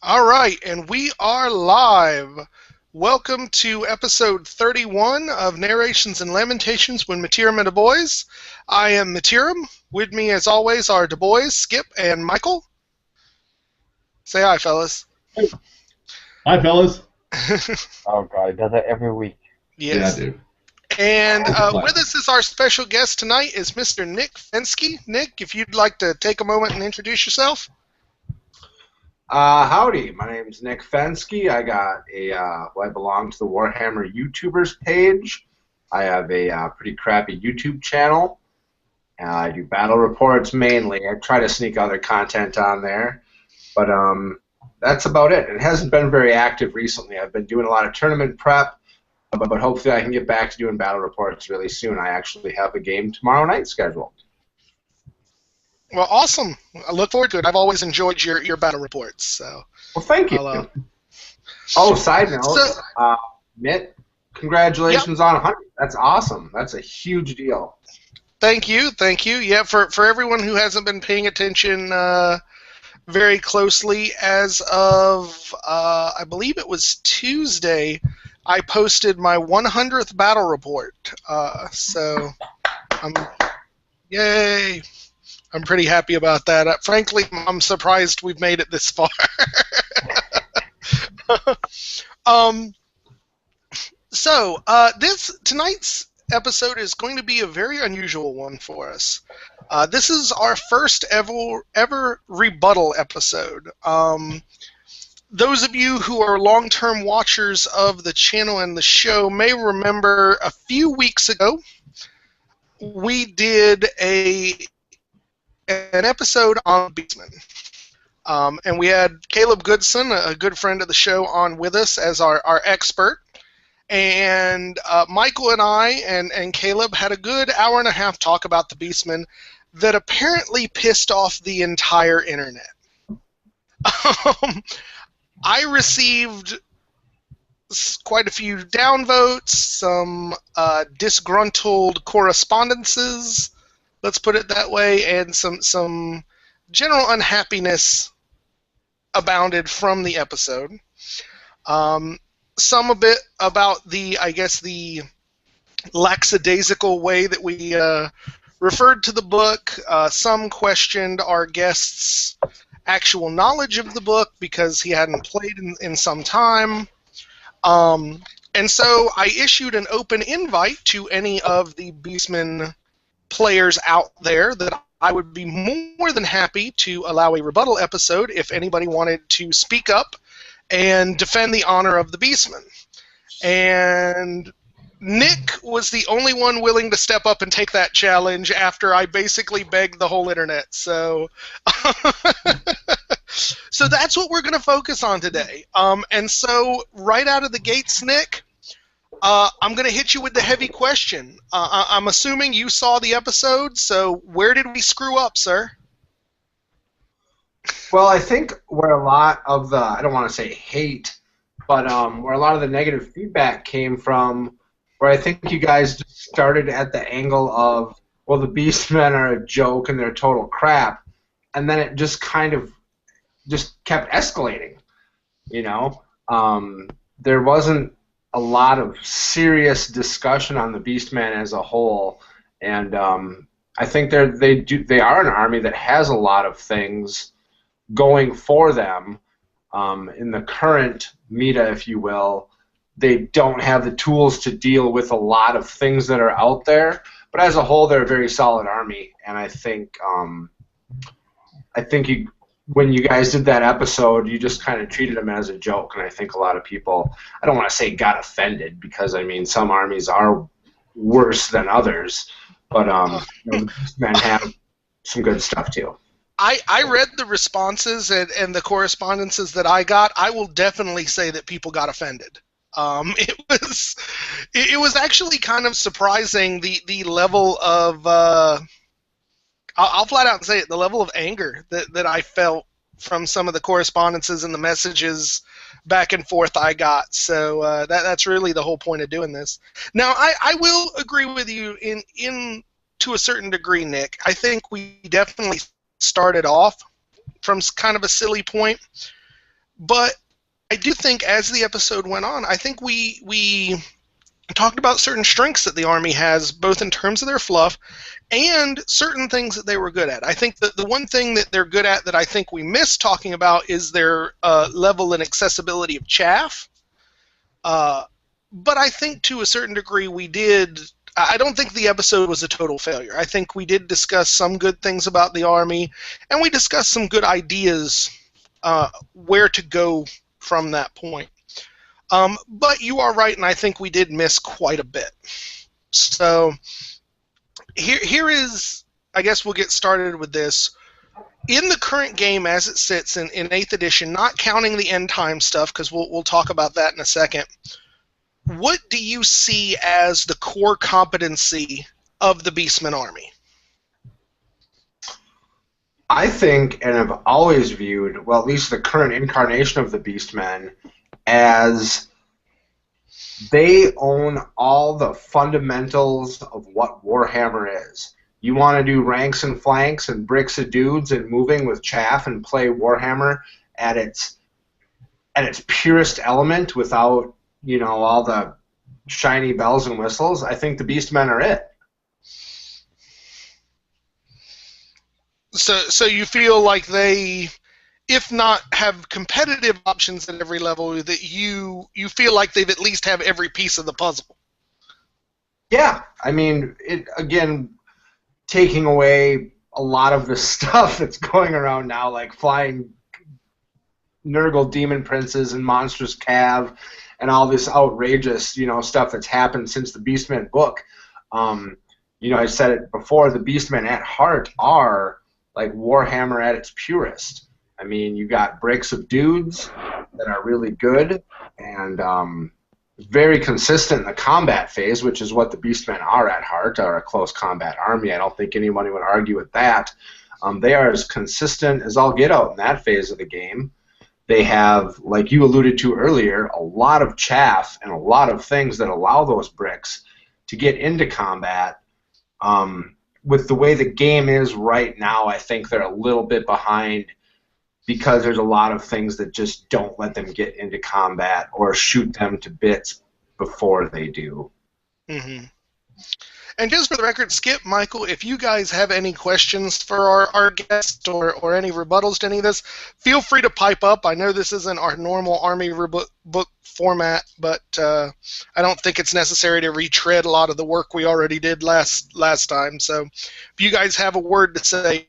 All right, and we are live. Welcome to episode 31 of Narrations and Lamentations when Mittierim and the Boys. I am Mittierim. With me, as always, are the boys, Skip and Michael. Say hi, fellas. Hi, fellas. Oh god, it does that every week. Yes. Yeah, dude. And with us as our special guest tonight is Mr. Nick Fenske. Nick, if you'd like to take a moment and introduce yourself. Howdy, my name's Nick Fenske. I belong to the Warhammer YouTubers page. I have a pretty crappy YouTube channel. I do battle reports mainly. I try to sneak other content on there, but that's about it. It hasn't been very active recently. I've been doing a lot of tournament prep, but hopefully I can get back to doing battle reports really soon. I actually have a game tomorrow night scheduled. Well, awesome. I look forward to it. I've always enjoyed your battle reports. So. Well, thank you. Side note, Mitt, congratulations on 100. That's awesome. That's a huge deal. Thank you. Yeah, for everyone who hasn't been paying attention very closely, as of I believe it was Tuesday, I posted my 100th battle report. So, yay! I'm pretty happy about that. Frankly, I'm surprised we've made it this far. Tonight's episode is going to be a very unusual one for us. This is our first ever rebuttal episode. Those of you who are long-term watchers of the channel and the show may remember a few weeks ago we did an episode on Beastmen. And we had Caleb Goodson, a good friend of the show, on with us as our expert. And Michael and I and Caleb had a good hour and a half talk about the Beastmen that apparently pissed off the entire internet. I received quite a few downvotes, some disgruntled correspondences, let's put it that way, and some general unhappiness abounded from the episode. Some a bit about the lackadaisical way that we referred to the book. Some questioned our guest's actual knowledge of the book because he hadn't played in some time. And so I issued an open invite to any of the Beastmen players out there that I would be more than happy to allow a rebuttal episode if anybody wanted to speak up and defend the honor of the Beastmen. And Nick was the only one willing to step up and take that challenge after I basically begged the whole internet. So, so that's what we're going to focus on today. And so right out of the gates, Nick, I'm going to hit you with the heavy question. I'm assuming you saw the episode, so where did we screw up, sir? Well, I think where a lot of the, I don't want to say hate, but where a lot of the negative feedback came from, where I think you guys just started at the angle of, well, the Beastmen are a joke and they're total crap, and then it just kind of just kept escalating, you know? There wasn't a lot of serious discussion on the Beastmen as a whole, and I think they are an army that has a lot of things going for them. In the current meta, if you will, they don't have the tools to deal with a lot of things that are out there, but as a whole, they're a very solid army, and I think when you guys did that episode, you just kind of treated them as a joke, and I think a lot of people, I don't want to say got offended, because, I mean, some armies are worse than others, but the Beastmen have some good stuff, too. I read the responses and the correspondences that I got. I will definitely say that people got offended. It was actually kind of surprising the level of I'll flat out say it, the level of anger that I felt from some of the correspondences and the messages back and forth I got. So that's really the whole point of doing this. Now I will agree with you in to a certain degree, Nick. I think we definitely started off from kind of a silly point. But I do think as the episode went on, I think we talked about certain strengths that the Army has, both in terms of their fluff and certain things that they were good at. I think that the one thing that they're good at that I think we missed talking about is their level and accessibility of chaff. But I think to a certain degree we did. I don't think the episode was a total failure. I think we did discuss some good things about the Army, and we discussed some good ideas where to go from that point. But you are right, and I think we did miss quite a bit. So here is, I guess we'll get started with this. In the current game as it sits in 8th edition, not counting the end time stuff, because we'll talk about that in a second, what do you see as the core competency of the Beastmen army? I think, and have always viewed, well, at least the current incarnation of the Beastmen, as they own all the fundamentals of what Warhammer is. You want to do ranks and flanks and bricks of dudes and moving with chaff and play Warhammer at its purest element without, you know, all the shiny bells and whistles. I think the Beastmen are it. So you feel like they, if not have competitive options at every level, that you feel like they've at least have every piece of the puzzle. Yeah, I mean, again, taking away a lot of the stuff that's going around now, like flying Nurgle demon princes and monstrous cav, and all this outrageous, you know, stuff that's happened since the Beastmen book. You know, I said it before. The Beastmen at heart are like Warhammer at its purest. I mean, you got bricks of dudes that are really good and very consistent in the combat phase, which is what the Beastmen are at heart, are a close combat army. I don't think anybody would argue with that. They are as consistent as all get out in that phase of the game. They have, like you alluded to earlier, a lot of chaff and a lot of things that allow those bricks to get into combat. With the way the game is right now, I think they're a little bit behind because there's a lot of things that just don't let them get into combat or shoot them to bits before they do. Mm-hmm. And just for the record, Skip, Michael, if you guys have any questions for our guest or any rebuttals to any of this, feel free to pipe up. I know this isn't our normal Army book format, but I don't think it's necessary to retread a lot of the work we already did last time. So if you guys have a word to say,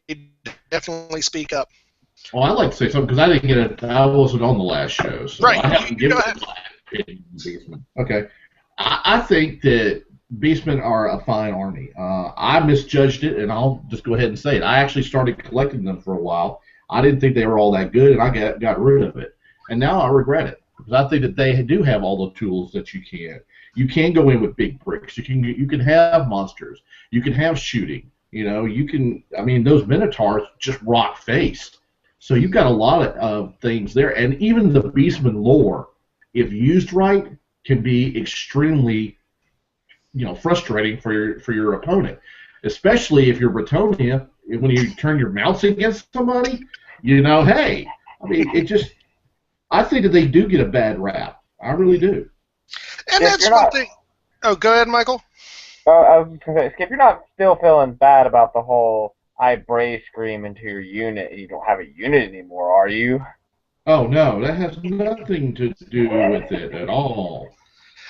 definitely speak up. Well, I'd like to say something because I didn't get it. I wasn't on the last show, so right. I haven't given it. Okay, I think that Beastmen are a fine army. I misjudged it, and I'll just go ahead and say it. I actually started collecting them for a while. I didn't think they were all that good, and I got rid of it. And now I regret it because I think that they do have all the tools that you can. You can go in with big bricks. You can have monsters. You can have shooting. You know, you can. I mean, those Minotaurs just rock faced. So you've got a lot of things there, and even the Beastmen lore, if used right, can be extremely, you know, frustrating for your opponent, especially if you're Bretonia. When you turn your mouse against somebody, you know, hey, I mean, I think that they do get a bad rap. I really do. And that's one thing. Oh, go ahead, Michael. I was going to say, Skip, you're not still feeling bad about the whole I brave scream into your unit. You don't have a unit anymore, are you? Oh no, that has nothing to do with it at all.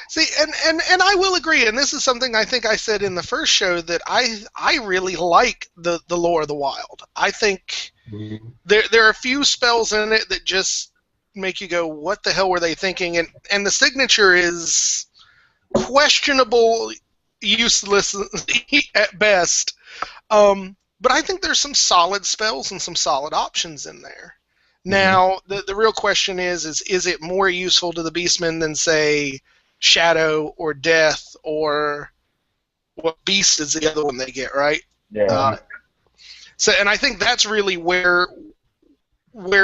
See, and I will agree, and this is something I think I said in the first show, that I really like the lore of the Wild. I think there are a few spells in it that just make you go, what the hell were they thinking? And the signature is questionable, useless at best. But I think there's some solid spells and some solid options in there. Now, the real question is it more useful to the Beastmen than, say, Shadow or Death, or what Beast is the other one they get, right? Yeah. And I think that's really where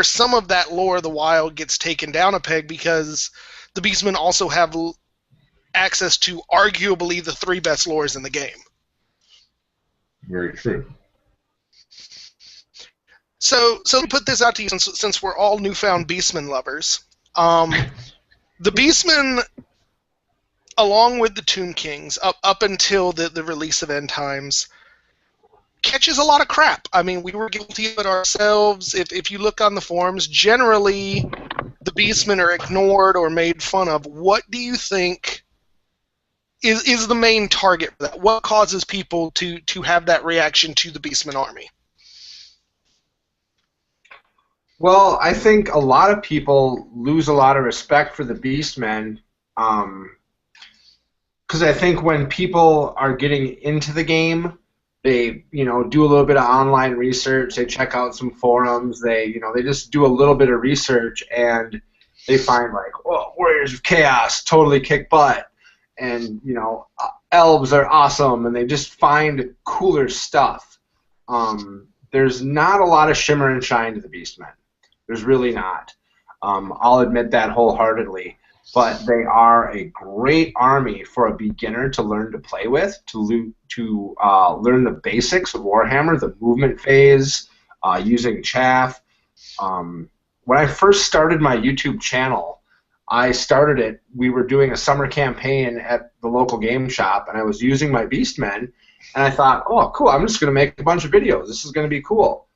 some of that lore of the Wild gets taken down a peg, because the Beastmen also have access to arguably the 3 best lores in the game. Very true. So let me put this out to you, since we're all newfound Beastmen lovers. The Beastmen, along with the Tomb Kings, up until the release of End Times, catches a lot of crap. I mean, we were guilty of it ourselves. If you look on the forums, generally the Beastmen are ignored or made fun of. What do you think is the main target for that? What causes people to have that reaction to the Beastmen army? Well, I think a lot of people lose a lot of respect for the Beastmen, because I think when people are getting into the game, they do a little bit of online research, they check out some forums, they just do a little bit of research, and they find like, oh, Warriors of Chaos totally kick butt, and elves are awesome, and they just find cooler stuff. There's not a lot of shimmer and shine to the Beastmen. There's really not. I'll admit that wholeheartedly. But they are a great army for a beginner to learn to play with, to learn the basics of Warhammer, the movement phase, using chaff. When I first started my YouTube channel, we were doing a summer campaign at the local game shop, and I was using my Beastmen, and I thought, oh, cool, I'm just going to make a bunch of videos. This is going to be cool.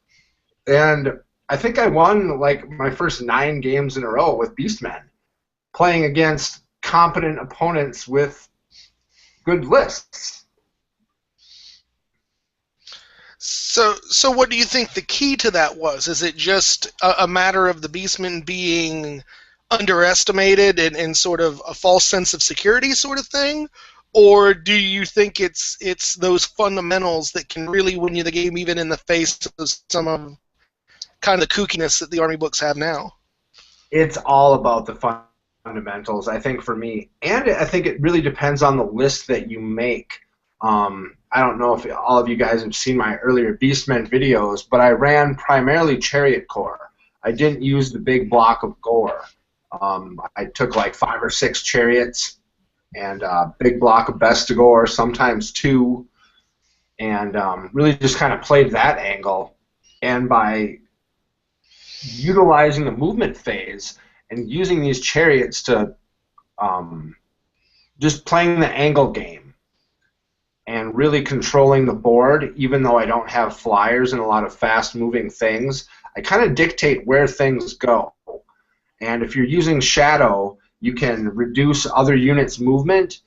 And I think I won like my first 9 games in a row with Beastmen, playing against competent opponents with good lists. So what do you think the key to that was? Is it just a matter of the Beastmen being underestimated and sort of a false sense of security sort of thing? Or do you think it's those fundamentals that can really win you the game even in the face of some of kind of the kookiness that the Army books have now? It's all about the fundamentals, I think, for me. And I think it really depends on the list that you make. I don't know if all of you guys have seen my earlier Beastmen videos, but I ran primarily Chariot Corps. I didn't use the big block of gore. I took like 5 or 6 chariots and a big block of Bestigore, sometimes 2, and really just kind of played that angle. And by utilizing the movement phase and using these chariots to just playing the angle game and really controlling the board, even though I don't have flyers and a lot of fast-moving things, I kind of dictate where things go. And if you're using Shadow, you can reduce other units' movement,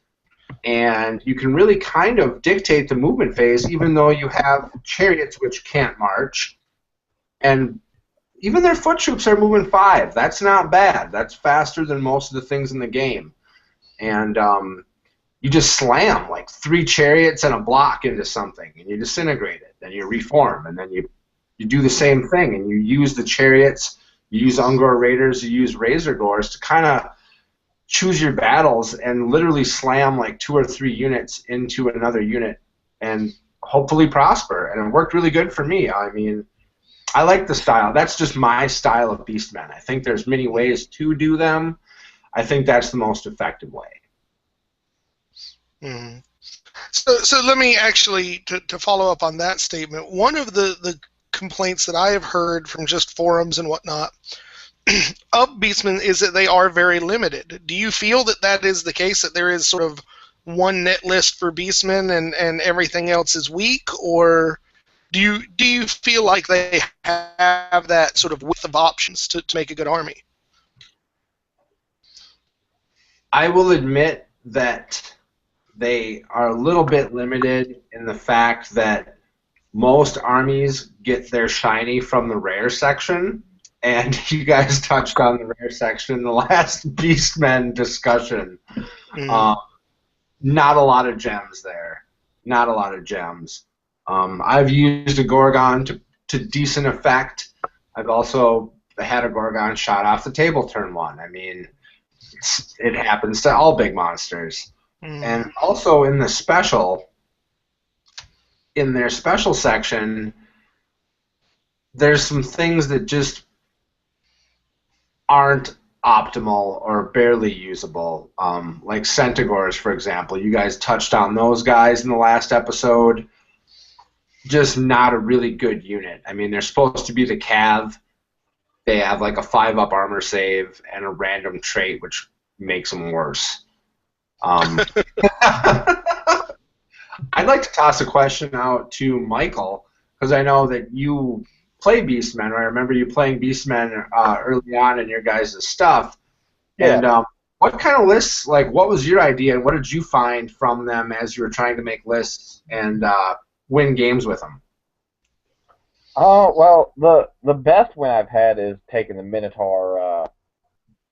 and you can really kind of dictate the movement phase, even though you have chariots which can't march. And even their foot troops are moving 5. That's not bad. That's faster than most of the things in the game. And you just slam like 3 chariots and a block into something, and you disintegrate it. Then you reform, and then you do the same thing, and you use the chariots, you use Ungor Raiders, you use Razor Gores to kind of choose your battles and literally slam like 2 or 3 units into another unit and hopefully prosper. And it worked really good for me. I mean, I like the style. That's just my style of Beastmen. I think there's many ways to do them. I think that's the most effective way. Mm. So let me actually, to follow up on that statement, one of the complaints that I have heard from just forums and whatnot of Beastmen is that they are very limited. Do you feel that that is the case, that there is sort of one net list for Beastmen and everything else is weak, or do you feel like they have that sort of width of options to make a good army? I will admit that they are a little bit limited in the fact that most armies get their shiny from the rare section, and you guys touched on the rare section in the last Beastmen discussion. Not a lot of gems there. Not a lot of gems. I've used a Gorgon to decent effect. I've also had a Gorgon shot off the table turn 1. I mean, it happens to all big monsters. And also in the special, in their special section, there's some things that just aren't optimal or barely usable, like Centaurs, for example. You guys touched on those guys in the last episode. just not a really good unit. I mean, they're supposed to be the Cav. They have like a 5-up armor save and a random trait, which makes them worse. I'd like to toss a question out to Michael, because I know that you play Beastmen. I remember you playing Beastmen early on in your guys' stuff. Yeah. And what kind of lists, like, what was your idea, and what did you find from them as you were trying to make lists and win games with them? Oh, well, the best win I've had is taking the Minotaur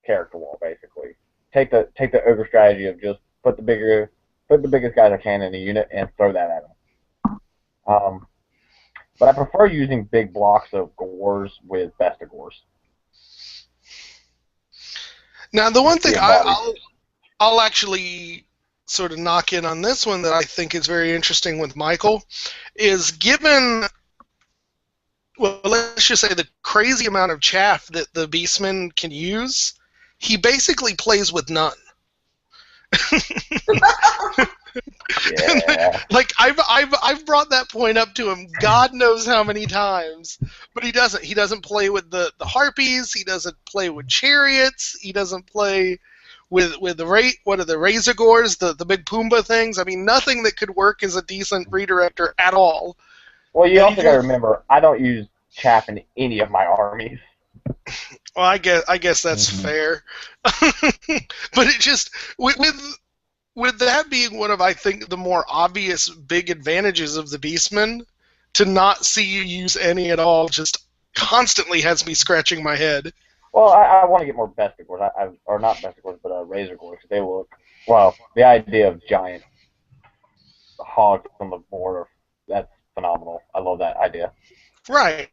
character wall, basically. Take the ogre strategy of just put the biggest guys I can in a unit and throw that at them. But I prefer using big blocks of gores with Bestigors. Now, the one thing I'll actually sort of knock in on this one that I think is very interesting with Michael is given, well, let's just say the crazy amount of chaff that the Beastman can use, he basically plays with none. Yeah. Like I've brought that point up to him God knows how many times, but he doesn't play with the harpies, he doesn't play with chariots, he doesn't play with the Razorgores, the big Pumbaa things. I mean, nothing that could work as a decent redirector at all. Well, you also got to remember, I don't use chaff in any of my armies. Well, I guess that's fair. But it just with that being one of, I think, the more obvious big advantages of the Beastmen, to not see you use any at all just constantly has me scratching my head. Well, I want to get more Bestigors, or not Bestigors, but Razorgores. They look, well, the idea of giant hogs on the board, that's phenomenal. I love that idea. Right.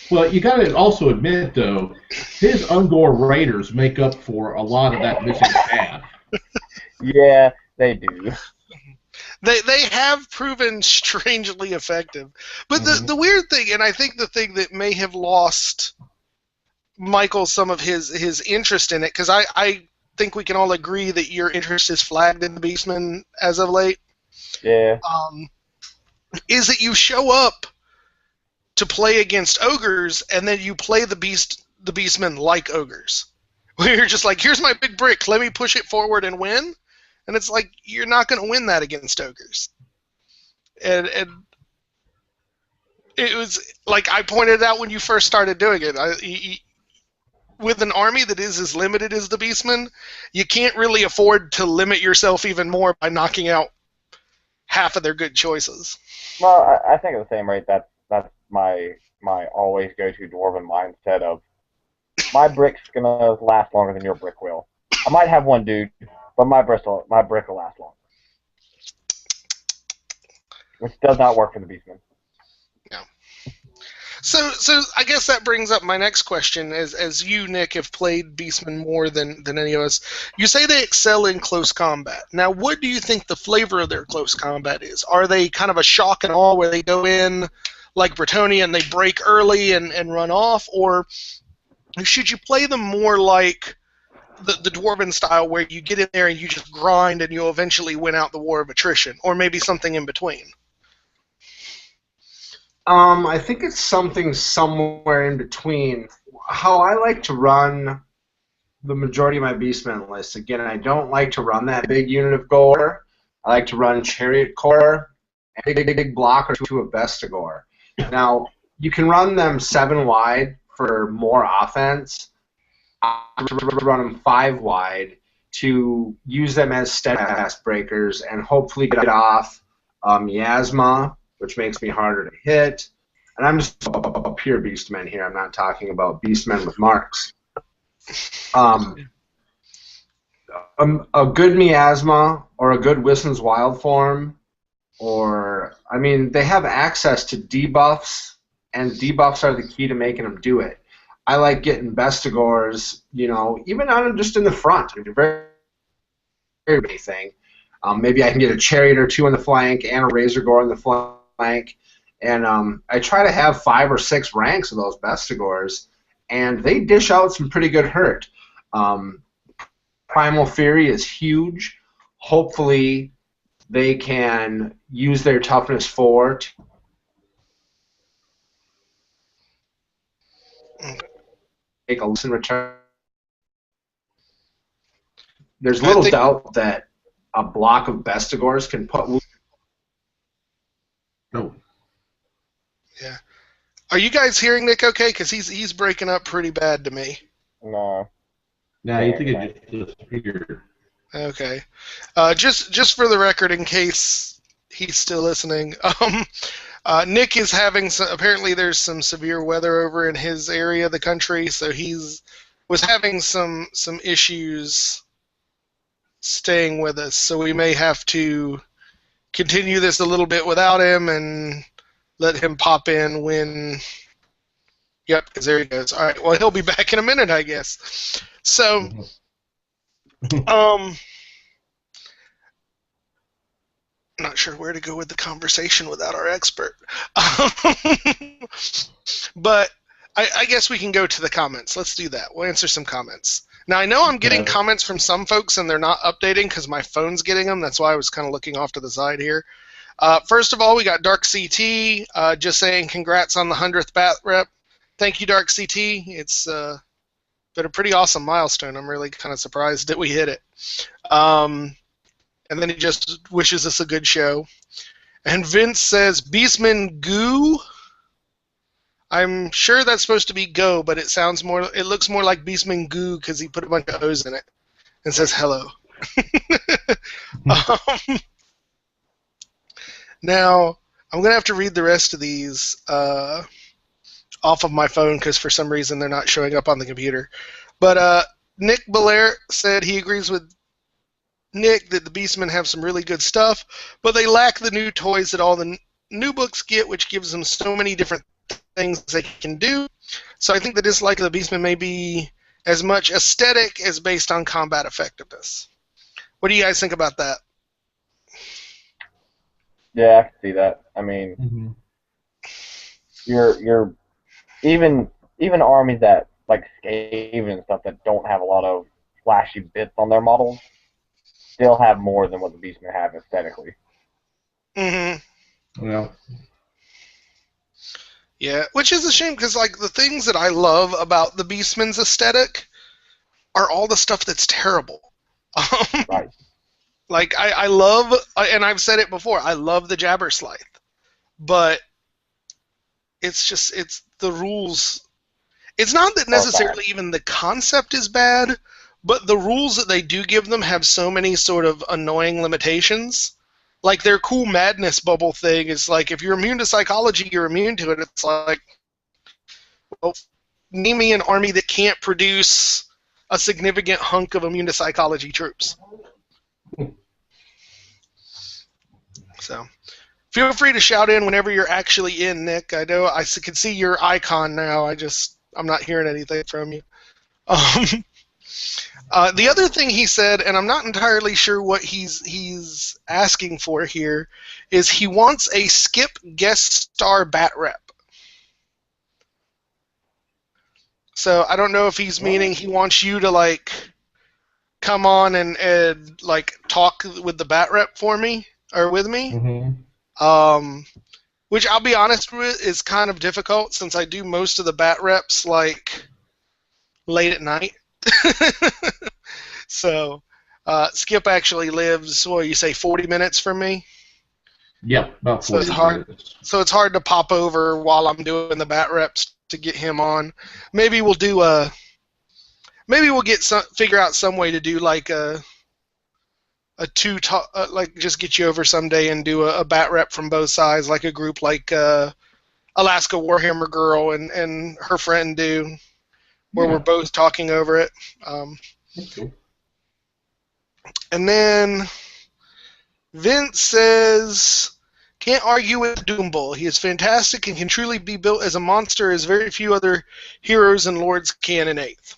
Well, you got to also admit, though, his Ungor Raiders make up for a lot of that missing half. Yeah, they do. They have proven strangely effective. But the weird thing, and I think the thing that may have lost Michael some of his interest in it, because I think we can all agree that your interest is flagged in the Beastmen as of late. Yeah. Is that you show up to play against ogres, and then you play the Beastmen like ogres. Where you're just like, here's my big brick, let me push it forward and win. And it's like, you're not going to win that against ogres. And it was, like I pointed out when you first started doing it, with an army that is as limited as the Beastmen, you can't really afford to limit yourself even more by knocking out half of their good choices. Well, I think at the same rate, that's my always go-to dwarven mindset of, my brick's going to last longer than your brick will. I might have one dude, but my brick will last longer. Which does not work for the Beastmen. No. So I guess that brings up my next question. As you, Nick, have played Beastmen more than any of us, you say they excel in close combat. Now, what do you think the flavor of their close combat is? Are they kind of a shock and awe where they go in like Bretonnia and they break early and run off? Or should you play them more like the Dwarven style where you get in there and you just grind and you'll eventually win out the war of attrition? Or maybe something in between? I think it's something somewhere in between. How I like to run the majority of my Beastmen lists, again, I don't like to run that big unit of gore. I like to run Chariot Corps and a big block or two of Bestigor. Now, you can run them 7 wide for more offense. I run them 5 wide to use them as steadfast breakers and hopefully get off Miasma, which makes me harder to hit. And I'm just a pure Beastman here. I'm not talking about Beastmen with marks. A good Miasma or a good Wisdom's Wild Form, or, I mean, they have access to debuffs, and debuffs are the key to making them do it. I like getting Bestigors, you know, even on just in the front. I mean, very big thing. Maybe I can get a Chariot or 2 on the flank and a Razorgore on the flank. And I try to have 5 or 6 ranks of those Bestigors, and they dish out some pretty good hurt. Primal Fury is huge. Hopefully they can use their toughness 4 to take a loss in return. There's little doubt that a block of Bestigors can put. No. Yeah. Are you guys hearing Nick okay? Because he's breaking up pretty bad to me. No. Nah, you think it just disappeared. Okay. Just for the record, in case he's still listening, Nick is having apparently there's some severe weather over in his area of the country, so was having some issues staying with us, so we may have to continue this a little bit without him and let him pop in when. Yep, because there he goes. All right, well, he'll be back in a minute, I guess. So, I'm not sure where to go with the conversation without our expert. But I guess we can go to the comments. Let's do that. We'll answer some comments. Now, I know I'm getting comments from some folks, and they're not updating because my phone's getting them. That's why I was kind of looking off to the side here. First of all, we got Dark CT just saying congrats on the 100th bat rep. Thank you, Dark CT. It's been a pretty awesome milestone. I'm really kind of surprised that we hit it. And then he just wishes us a good show. And Vince says, Beastmen goo. I'm sure that's supposed to be go, but it looks more like Beastmen goo because he put a bunch of O's in it and says hello. Now, I'm going to have to read the rest of these off of my phone because for some reason they're not showing up on the computer. But Nick Belair said he agrees with Nick that the Beastmen have some really good stuff, but they lack the new toys that all the new books get, which gives them so many different things they can do. So I think the dislike of the Beastmen may be as much aesthetic as based on combat effectiveness. What do you guys think about that? Yeah, I can see that. I mean, you're even armies that like Skaven and stuff that don't have a lot of flashy bits on their models still have more than what the Beastmen have aesthetically. Mm-hmm. Yeah. Yeah, which is a shame because like the things that I love about the Beastmen's aesthetic are all the stuff that's terrible. Right. Like I love, and I've said it before, I love the Jabberslythe, but it's the rules. It's not that necessarily even the concept is bad, but the rules that they do give them have so many sort of annoying limitations. Like their cool madness bubble thing is like, if you're immune to psychology, you're immune to it. It's like, well, name me an army that can't produce a significant hunk of immune to psychology troops. So, feel free to shout in whenever you're actually in, Nick. I know I can see your icon now. I'm not hearing anything from you. The other thing he said, and I'm not entirely sure what he's asking for here, is he wants a skip guest star bat rep. So I don't know if he's meaning he wants you to like come on and like talk with the bat rep for me or with me. Which I'll be honest with is kind of difficult since I do most of the bat reps like late at night. So, Skip actually lives, what you say, 40 minutes from me? Yep, about 40 minutes. So it's hard to pop over while I'm doing the bat reps to get him on. Maybe we'll figure out some way to do like like just get you over someday and do a bat rep from both sides, like a group like Alaska Warhammer Girl and her friend do, where we're both talking over it. That's cool. And then Vince says, can't argue with Doombull. He is fantastic and can truly be built as a monster as very few other heroes and lords can in 8th.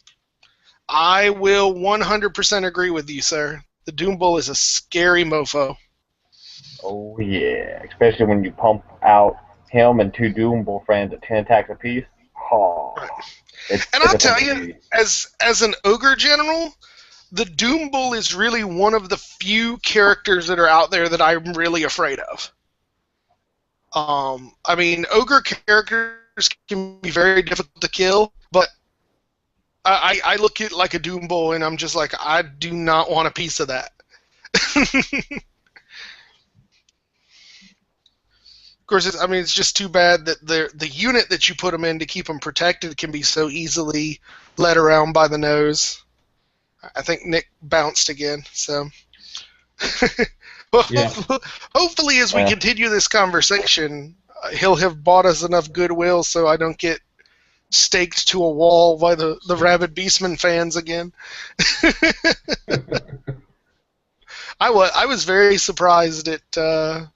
I will 100% agree with you, sir. The Doombull is a scary mofo. Oh, yeah. Especially when you pump out him and 2 Doombull friends at 10 attacks apiece. Oh. Right. And I'll tell you, as an ogre general, the Doom Bull is really one of the few characters that are out there that I'm really afraid of. I mean, ogre characters can be very difficult to kill, but I look at like a Doom Bull and I'm just like, I do not want a piece of that. Of course, it's just too bad that the unit that you put them in to keep them protected can be so easily led around by the nose. I think Nick bounced again, so... Well, Yeah. hopefully as we continue this conversation, he'll have bought us enough goodwill so I don't get staked to a wall by the rabid Beastmen fans again. I was very surprised at the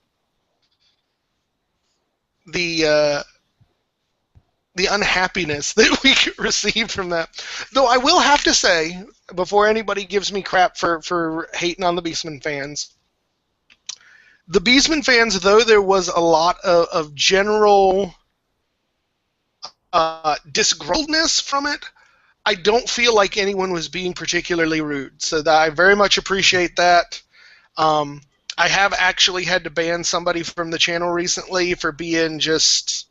unhappiness that we received from that. Though I will have to say, before anybody gives me crap for hating on the Beastmen fans, the Beastmen fans, though there was a lot of general disgruntledness from it, I don't feel like anyone was being particularly rude. So I very much appreciate that. I have actually had to ban somebody from the channel recently for being just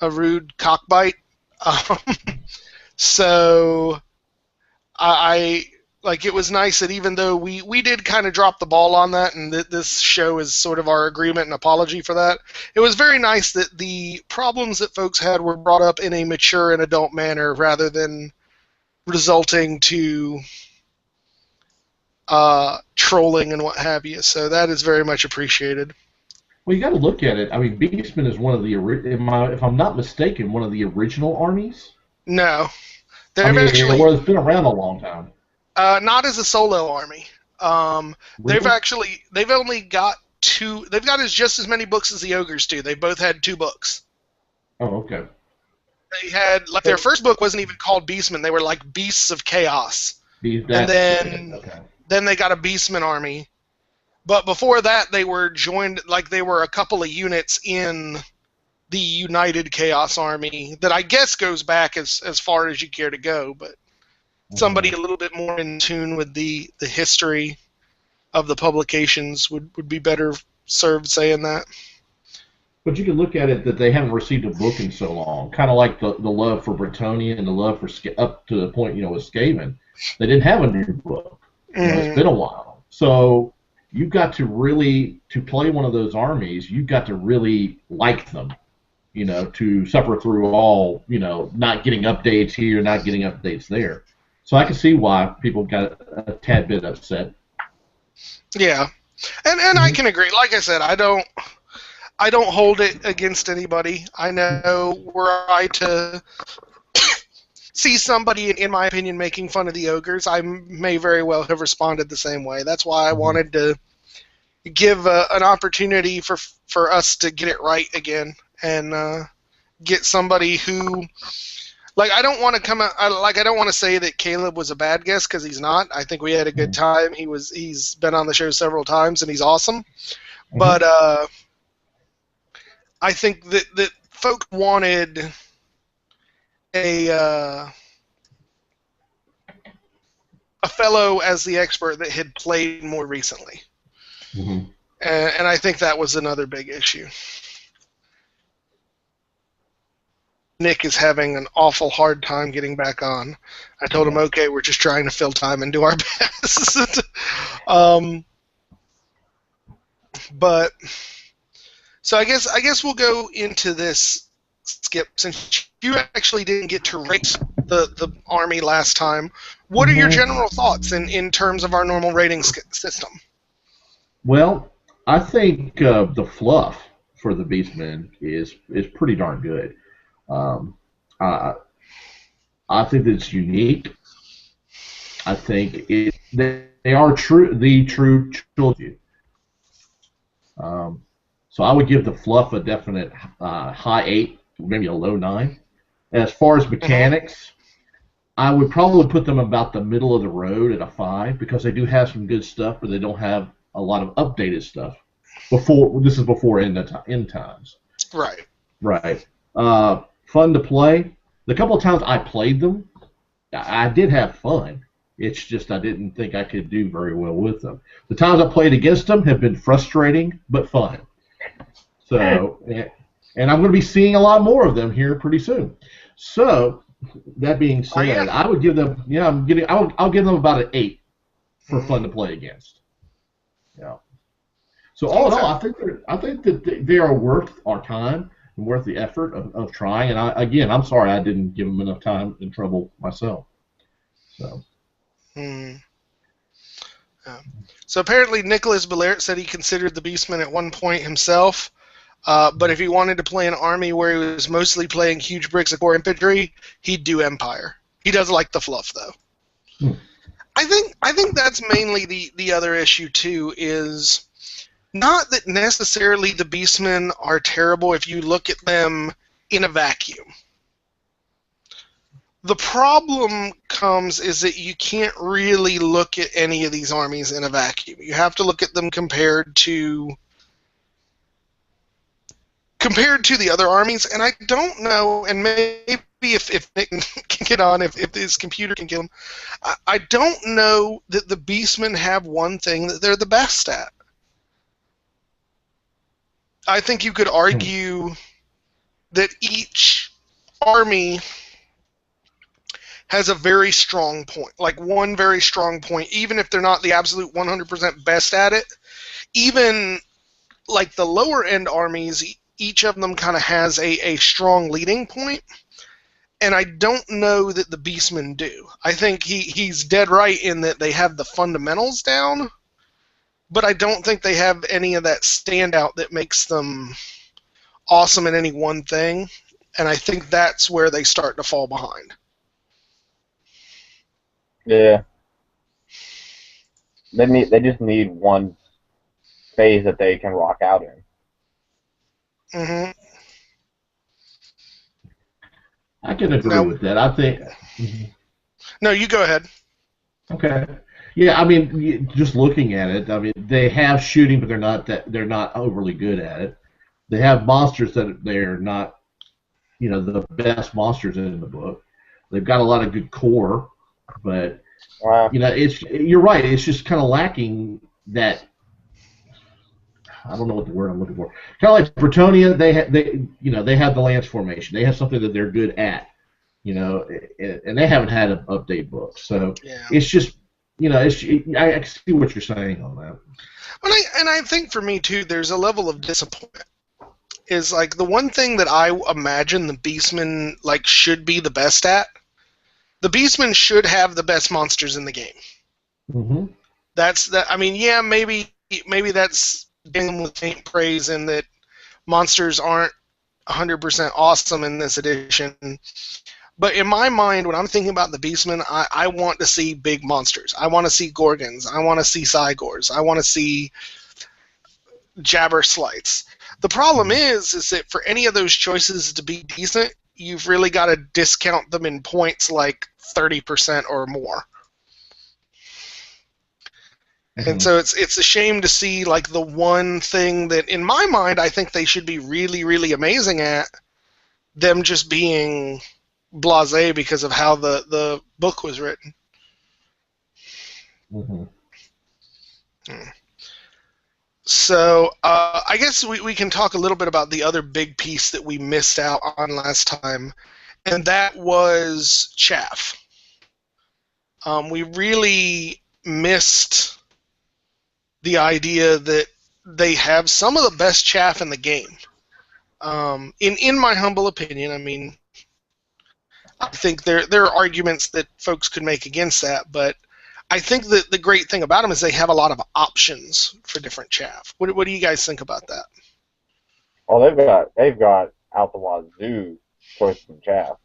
a rude cockbite. So I like, it was nice that even though we did kind of drop the ball on that, and this show is sort of our agreement and apology for that, it was very nice that the problems that folks had were brought up in a mature and adult manner rather than resulting to trolling and what have you. So that is very much appreciated. Well, you got to look at it. I mean, Beastmen is one of the, if I'm not mistaken, one of the original armies. No, actually, well, it's been around a long time. Not as a solo army. Really? They've only got two. They've got just as many books as the ogres do. They both had 2 books. Oh, okay. They had, like, their first book wasn't even called Beastmen. They were like Beasts of Chaos. And then they got a Beastmen army. But before that, they were joined, like, they were a couple of units in the United Chaos Army that I guess goes back as far as you care to go, but somebody a little bit more in tune with the history of the publications would be better served saying that. But you can look at it that they haven't received a book in so long, kind of like the love for Bretonnia and the love for up to the point, with Skaven. They didn't have a new book. It's been a while. So you've got to really, to play one of those armies, you've got to really like them, to suffer through all, not getting updates here, not getting updates there. So I can see why people got a tad bit upset. Yeah, and I can agree. Like I said, I don't hold it against anybody. I know were I to see somebody, in my opinion, making fun of the ogres, I may very well have responded the same way. That's why I wanted to give an opportunity for us to get it right again and get somebody who, like, I don't want to come out, I don't want to say that Caleb was a bad guest, because he's not. I think we had a good time. He's been on the show several times and he's awesome. But I think that folks wanted a fellow as the expert that had played more recently. And I think that was another big issue. Nick is having an awful hard time getting back on. I told him, okay, we're just trying to fill time and do our best. But so I guess we'll go into this, Skip, since you actually didn't get to rate the army last time. What are your general thoughts in terms of our normal rating system? Well, I think the fluff for the Beastmen is pretty darn good. I think that it's unique. I think they are the true trilogy. So I would give the fluff a definite high 8, maybe a low 9. As far as mechanics, I would probably put them about the middle of the road at a 5, because they do have some good stuff, but they don't have a lot of updated stuff. This is before end times. Right. Right. Fun to play. The couple of times I played them, I did have fun. It's just I didn't think I could do very well with them. The times I played against them have been frustrating but fun. So, and I'm going to be seeing a lot more of them here pretty soon. So, that being said, I would give them, I'll give them about an 8 for fun to play against. Yeah. So all in all, I think that they are worth our time and worth the effort of trying. And I'm sorry I didn't give them enough time and trouble myself. So. So apparently Nicholas Belaert said he considered the Beastmen at one point himself, but if he wanted to play an army where he was mostly playing huge bricks of core infantry, he'd do Empire. He does like the fluff though. I think that's mainly the other issue too, is not that necessarily the Beastmen are terrible if you look at them in a vacuum. The problem comes is that you can't really look at any of these armies in a vacuum. You have to look at them compared to the other armies, and I don't know, and maybe if Nick can get on, if his computer can kill him, I don't know that the Beastmen have one thing that they're the best at. I think you could argue that each army has a very strong point, like one very strong point, even if they're not the absolute 100% best at it. Even like the lower end armies, each of them kind of has a strong leading point, and I don't know that the Beastmen do. I think he's dead right in that they have the fundamentals down, but I don't think they have any of that standout that makes them awesome in any one thing, and I think that's where they start to fall behind. Yeah. They just need one phase that they can rock out in. Mm-hmm. I can agree with that. I think. No, you go ahead. Okay. Yeah, I mean, just looking at it, I mean, they have shooting, but they're not overly good at it. They have monsters that they're not, the best monsters in the book. They've got a lot of good core, but you're right. It's just kind of lacking that. I don't know what the word I'm looking for. Kind of like Bretonia, they have the lance formation. They have something that they're good at, and they haven't had an update book. So it's just, I see what you're saying on that. And I think for me too, there's a level of disappointment. Is like the one thing that I imagine the Beastmen should be the best at. The Beastmen should have the best monsters in the game. Mm-hmm. That's that. I mean, yeah, maybe that's giving them with faint praise in that monsters aren't 100% awesome in this edition. But in my mind, when I'm thinking about the Beastmen, I want to see big monsters. I want to see Gorgons. I want to see Cygors. I want to see Jabberslights. The problem is that for any of those choices to be decent, you've really got to discount them in points like 30% or more. Mm-hmm. And so it's a shame to see the one thing that, in my mind, I think they should be really, really amazing at, them just being blasé because of how the book was written. Mm-hmm. So I guess we can talk a little bit about the other big piece that we missed out on last time, and that was chaff. We really missed the idea that they have some of the best chaff in the game. In my humble opinion, I mean, I think there are arguments that folks could make against that, but I think that the great thing about them is they have a lot of options for different chaff. What do you guys think about that? Oh, they've got out the wazoo choices and chaff,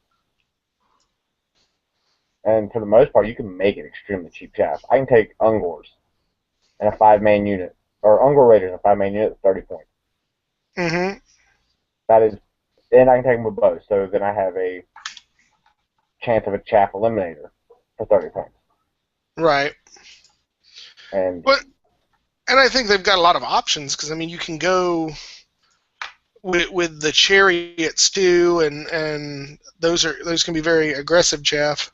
and for the most part, you can make it extremely cheap chaff. I can take Ungors and a 5-man unit, or Ungor Raiders and a 5-man unit at 30 points. Mm-hmm. That is, and I can take them with both, so then I have a chance of a chaff eliminator for 30 points. Right. And I think they've got a lot of options, because I mean you can go with the chariots too, and those can be very aggressive chaff.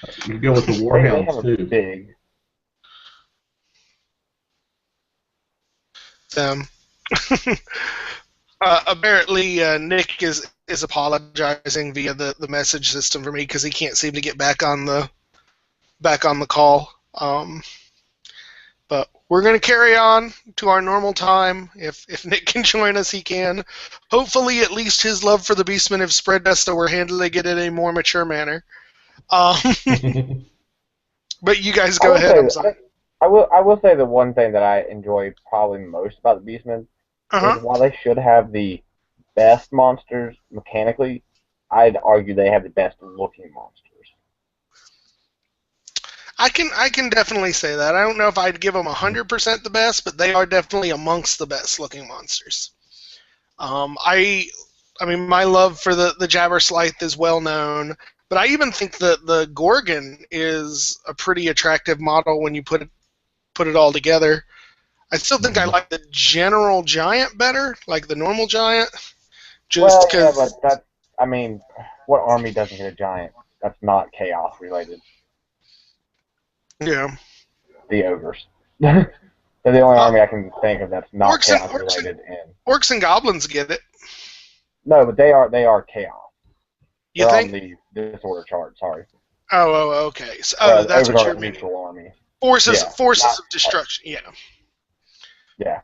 You can go with the They Warhounds have a too. big. Them. Apparently, Nick is apologizing via the message system for me because he can't seem to get back on the call. But we're going to carry on to our normal time. If Nick can join us, he can. Hopefully, at least his love for the Beastmen have spread us so we're handling it in a more mature manner. But you guys go ahead. I'm sorry. I will say the one thing that I enjoy probably most about the Beastmen is while they should have the best monsters mechanically, I'd argue they have the best looking monsters. I can definitely say that. I don't know if I'd give them 100% the best, but they are definitely amongst the best looking monsters. I mean, my love for the Jabberslythe is well known, but I even think that the Gorgon is a pretty attractive model when you put it all together. I still think I like the general giant better, like the normal giant. Just because. Well, yeah, but that's, I mean, what army doesn't get a giant? That's not chaos related. Yeah. The ogres. They're the only army I can think of that's not chaos related. Orcs and goblins get it. No, but they are chaos. You They're think? on the disorder chart. Sorry. Oh, okay. So, that's what you're meaning. Neutral army. Forces of destruction. Yeah.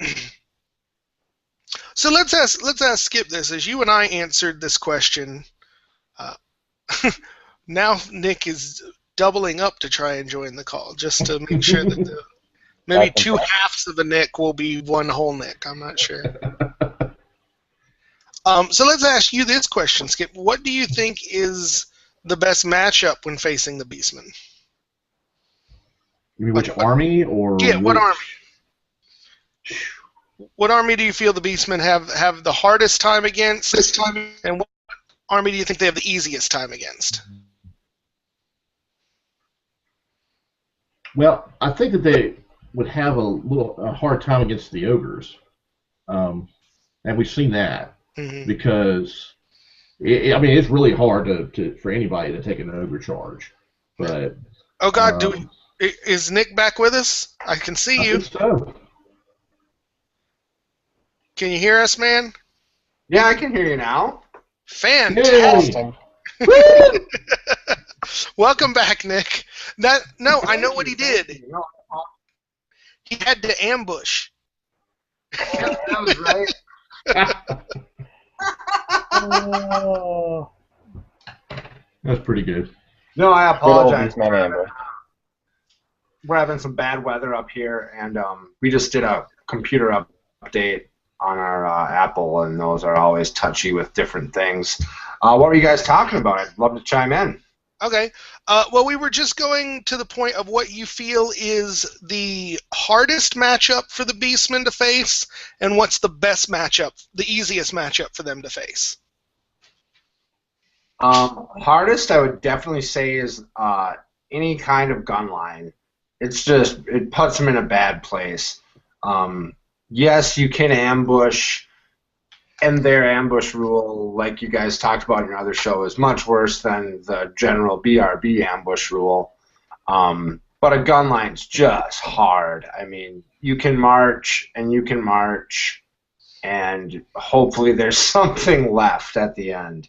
So let's ask Skip this. As you and I answered this question, now Nick is doubling up to try and join the call, just to make sure that maybe two halves of a Nick will be one whole Nick. I'm not sure. So let's ask you this question, Skip. What do you think is the best matchup when facing the Beastmen? You mean which army or? Yeah, what army? What army do you feel the Beastmen have the hardest time against this time, and what army do you think they have the easiest time against? Well, I think that they would have a hard time against the ogres, and we've seen that because it's really hard for anybody to take an ogre charge. But oh God, is Nick back with us? I can see you. I think so. Can you hear us, man? Yeah, I can hear you now. Fantastic. Welcome back, Nick. I know what he did. He had to ambush. That was right. That's pretty good. No, I apologize. We're having some bad weather up here, and we just did a computer update on our Apple, and those are always touchy with different things. What were you guys talking about? I'd love to chime in. Okay. Well, we were just going to the point of what you feel is the hardest matchup for the Beastmen to face, and what's the best matchup, the easiest matchup for them to face. Hardest, I would definitely say, is any kind of gun line. It puts them in a bad place. Yes, you can ambush, and their ambush rule, like you guys talked about in your other show, is much worse than the general BRB ambush rule. But a gun line's just hard. I mean, you can march, and hopefully there's something left at the end.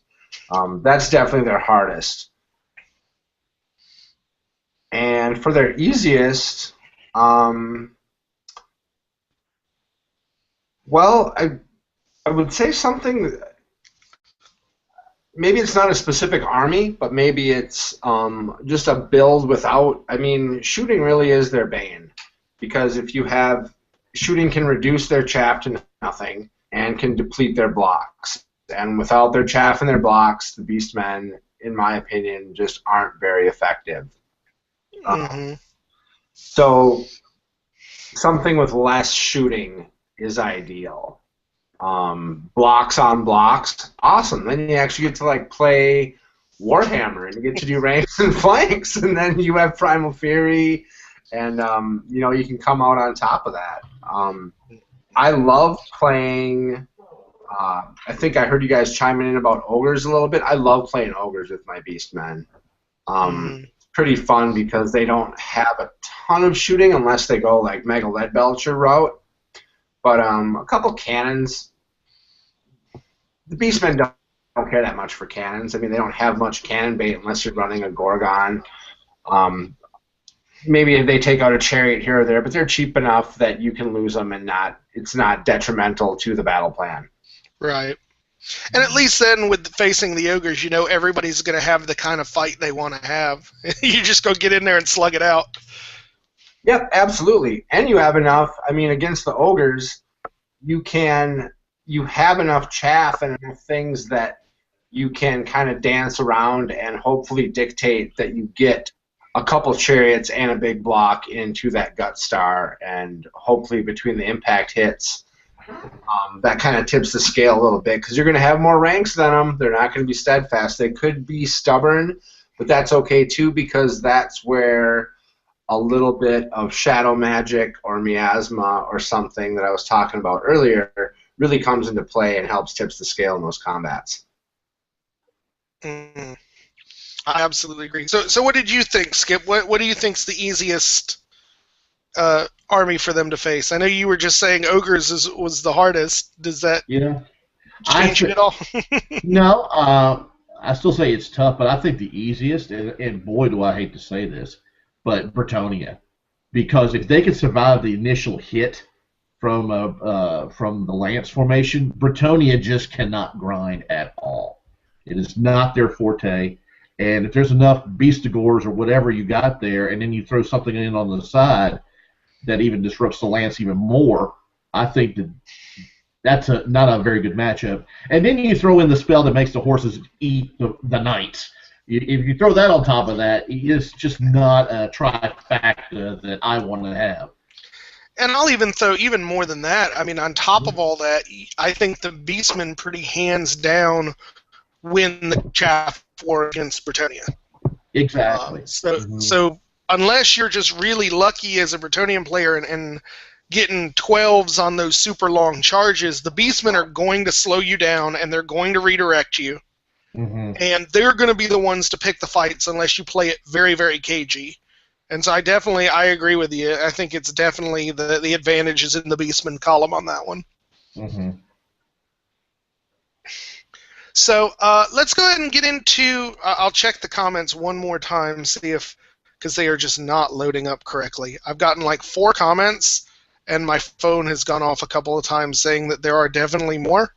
That's definitely their hardest. And for their easiest, well, I would say something. Maybe it's not a specific army, but maybe it's just a build without. I mean, shooting really is their bane, because if you have shooting, can reduce their chaff to nothing and can deplete their blocks. And without their chaff and their blocks, the Beastmen, in my opinion, just aren't very effective. So something with less shooting is ideal. Blocks on blocks, awesome. Then you actually get to play Warhammer, and you get to do ranks and flanks, and then you have Primal Fury, and you can come out on top of that. I love playing. I think I heard you guys chiming in about ogres a little bit. I love playing ogres with my Beastmen. pretty fun because they don't have a ton of shooting unless they go like Mega Leadbelcher route. But a couple cannons. The Beastmen don't care that much for cannons. I mean, they don't have much cannon bait unless you're running a Gorgon. Maybe they take out a chariot here or there, but they're cheap enough that you can lose them and it's not detrimental to the battle plan. Right. And at least then, with facing the ogres, you know everybody's going to have the kind of fight they want to have. You just go get in there and slug it out. Yep, absolutely. And you have enough. I mean, against the ogres, you have enough chaff and enough things that you can kind of dance around and hopefully dictate that you get a couple chariots and a big block into that gut star, and hopefully between the impact hits, that kind of tips the scale a little bit because you're going to have more ranks than them. They're not going to be steadfast. They could be stubborn, but that's okay too because that's where a little bit of shadow magic or miasma or something that I was talking about earlier really comes into play and helps tips the scale in those combats. I absolutely agree. So what did you think, Skip? What do you think's the easiest army for them to face? I know you were just saying ogres was the hardest. Does that change it at all? No, I still say it's tough, but I think the easiest, and boy do I hate to say this, but Bretonnia. Because if they can survive the initial hit from the Lance formation, Bretonnia just cannot grind at all. It is not their forte. And if there's enough Beastigors or whatever you got there, and then you throw something in on the side that even disrupts the Lance even more, I think that's not a very good matchup. And then you throw in the spell that makes the horses eat the knights. If you throw that on top of that, it's just not a trifecta that I want to have. And I'll even throw even more than that. I mean, on top of all that, I think the Beastmen pretty hands down win the chaff war against Bretonnia. Exactly. So unless you're just really lucky as a Bretonnian player and getting 12s on those super long charges, the Beastmen are going to slow you down and they're going to redirect you. And they're going to be the ones to pick the fights unless you play it very, very cagey. And so I agree with you. I think it's definitely the advantage is in the Beastmen column on that one. So let's go ahead and get into. I'll check the comments one more time, see if because they are just not loading up correctly. I've gotten like 4 comments, and my phone has gone off a couple of times saying that there are definitely more,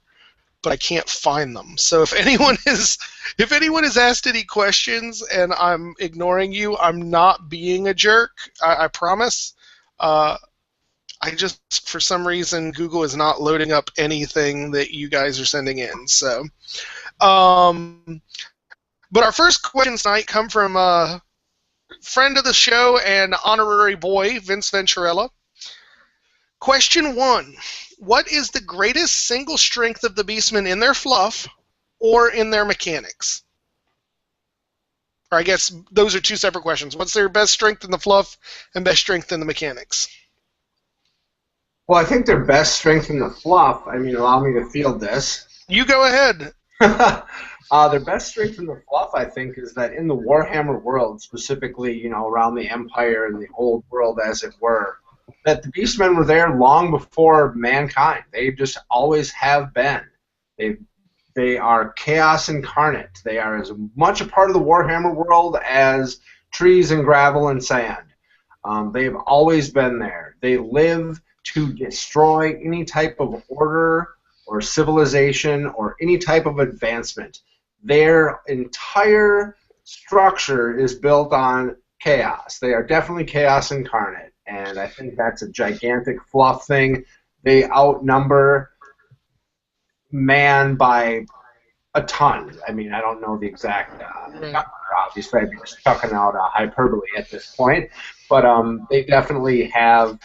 but I can't find them. So if anyone has asked any questions and I'm ignoring you, I'm not being a jerk. I promise. I just, for some reason, Google is not loading up anything that you guys are sending in. So, but our first questions tonight come from a friend of the show and honorary boy, Vince Venturella. Question 1. What is the greatest single strength of the Beastmen in their fluff or in their mechanics? Or I guess those are 2 separate questions. What's their best strength in the fluff and best strength in the mechanics? Well, I think their best strength in the fluff, allow me to field this. You go ahead. Their best strength in the fluff, I think, is that in the Warhammer world, specifically, around the Empire and the old world, as it were, that the Beastmen were there long before mankind. They just always have been. They are chaos incarnate. They are as much a part of the Warhammer world as trees and gravel and sand. They've always been there. They live to destroy any type of order or civilization or any type of advancement. Their entire structure is built on chaos. They are definitely chaos incarnate, and I think that's a gigantic fluff thing. They outnumber man by a ton. I don't know the exact number, obviously. I'd be just chucking out hyperbole at this point. But they definitely have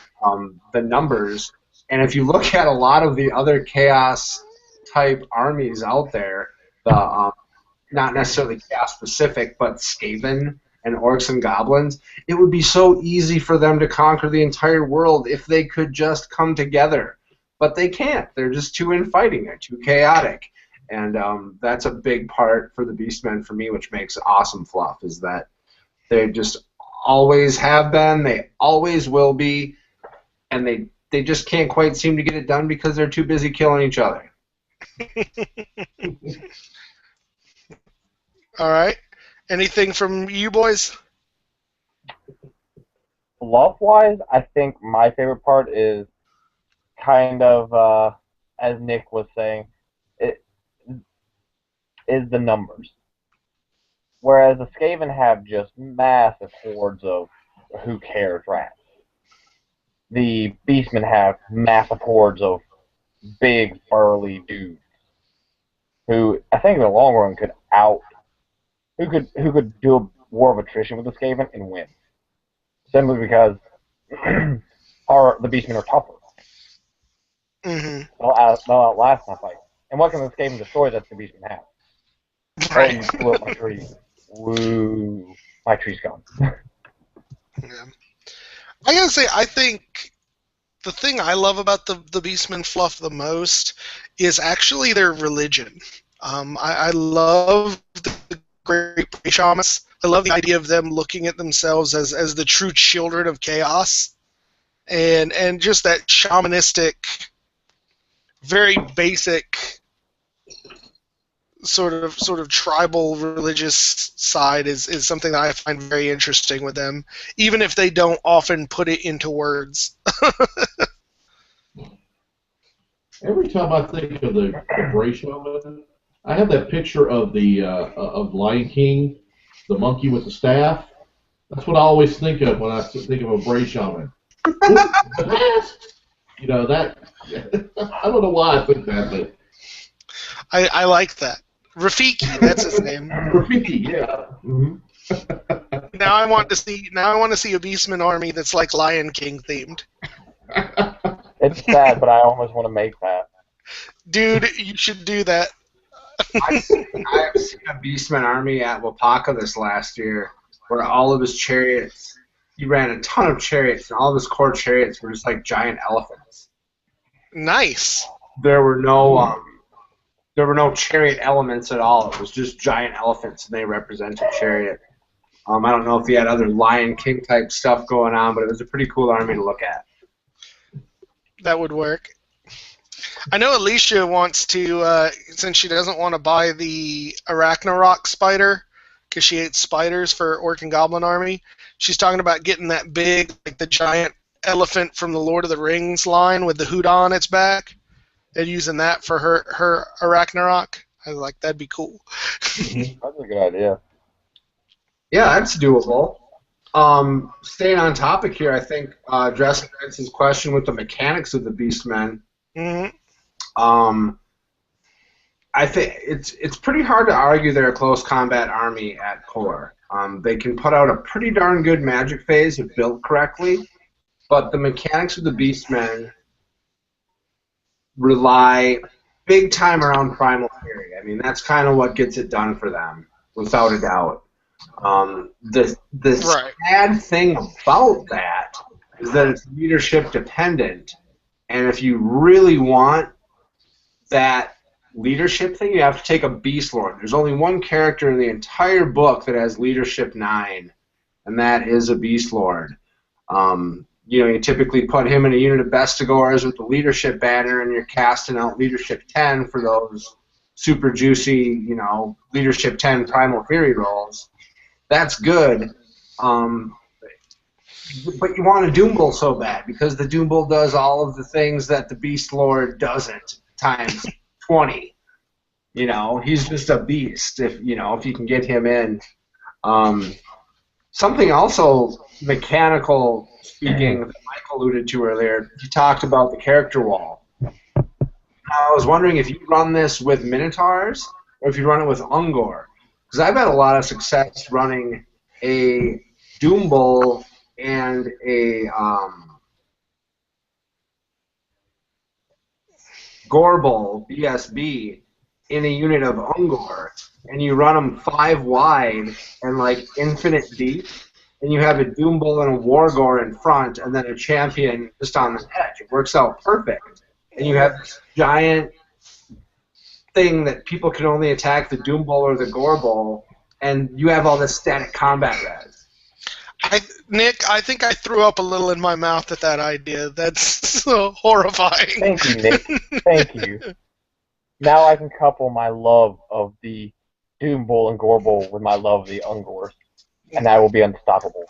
the numbers. And if you look at a lot of the other chaos-type armies out there, the not necessarily chaos-specific, but Skaven and Orcs and Goblins, it would be so easy for them to conquer the entire world if they could just come together. But they can't. They're just too infighting. They're too chaotic. And that's a big part for the Beastmen for me, which makes awesome fluff, is that They just always have been. They always will be, and they just can't quite seem to get it done because they're too busy killing each other. All right. Anything from you boys? Love-wise, I think my favorite part is kind of, as Nick was saying, it is the numbers. Whereas the Skaven have just massive hordes of who cares rats. The Beastmen have massive hordes of big, burly dudes who I think in the long run could who could do a war of attrition with the Skaven and win. Simply because the Beastmen are tougher. Mm-hmm. They'll outlast my fight. And what can the Skaven destroy that the Beastmen have? Right. Oh, you blew up my tree. Woo. My tree's gone. Yeah. I gotta say, I think the thing I love about the Beastmen fluff the most is actually their religion. I love the Great Shamans. I love the idea of them looking at themselves as the true children of chaos, and just that shamanistic, very basic sort of tribal religious side is something that I find very interesting with them, even if they don't often put it into words. Every time I think of the Gray Shaman, I have that picture of the of Lion King, the monkey with the staff. That's what I always think of when I think of a Bray Shaman. You know that. I don't know why I think that, but I like that. Rafiki, that's his name. Rafiki, yeah. Mm-hmm. Now I want to see a Beastman army that's like Lion King themed. It's sad, but I almost want to make that. Dude, you should do that. I've seen a Beastman army at Wapaka this last year, where all of his chariots, he ran a ton of chariots, and all of his core chariots were just like giant elephants. Nice. There were no chariot elements at all. It was just giant elephants, and they represented chariot. I don't know if he had other Lion King type stuff going on, but it was a pretty cool army to look at. That would work. I know Alicia wants to, since she doesn't want to buy the Arachnarok spider, because she hates spiders for Orc and Goblin army, she's talking about getting that big, like the giant elephant from the Lord of the Rings line with the hood on its back, and using that for her Arachnarok. I was like, that'd be cool. That's a good idea. Yeah, that's doable. Staying on topic here, I think addressing Vince's question with the mechanics of the Beastmen. Mm-hmm. I think it's pretty hard to argue they're a close combat army at core. They can put out a pretty darn good magic phase if built correctly, but the mechanics of the Beastmen rely big time around Primal Fury. I mean, that's kind of what gets it done for them, without a doubt. The sad thing about that is that it's leadership dependent, and if you really want that leadership thing, you have to take a Beast Lord. There's only one character in the entire book that has leadership 9, and that is a Beast Lord. You typically put him in a unit of Bestigors with the leadership banner, and you're casting out leadership 10 for those super juicy, leadership 10 Primal Fury rolls. That's good. But you want a Doom Bull so bad, because the Doom Bull does all of the things that the Beast Lord doesn't, times 20. He's just a beast if you can get him in. Something also mechanical speaking that Mike alluded to earlier, he talked about the character wall. I was wondering if you run this with Minotaurs or if you run it with Ungor. Because I've had a lot of success running a Doom Bull and a Gorbel BSB in a unit of Ungor, and you run them 5 wide and like infinite deep, and you have a Doom Bull and a Wargore in front, and then a champion just on the edge. It works out perfect, and you have this giant thing that people can only attack the Doom Bull or the Gorbel, and you have all this static combat res. Nick, I think I threw up a little in my mouth at that idea. That's so horrifying. Thank you, Nick. Thank you. Now I can couple my love of the Doom Bull and Gore Bull with my love of the Ungors, and I will be unstoppable.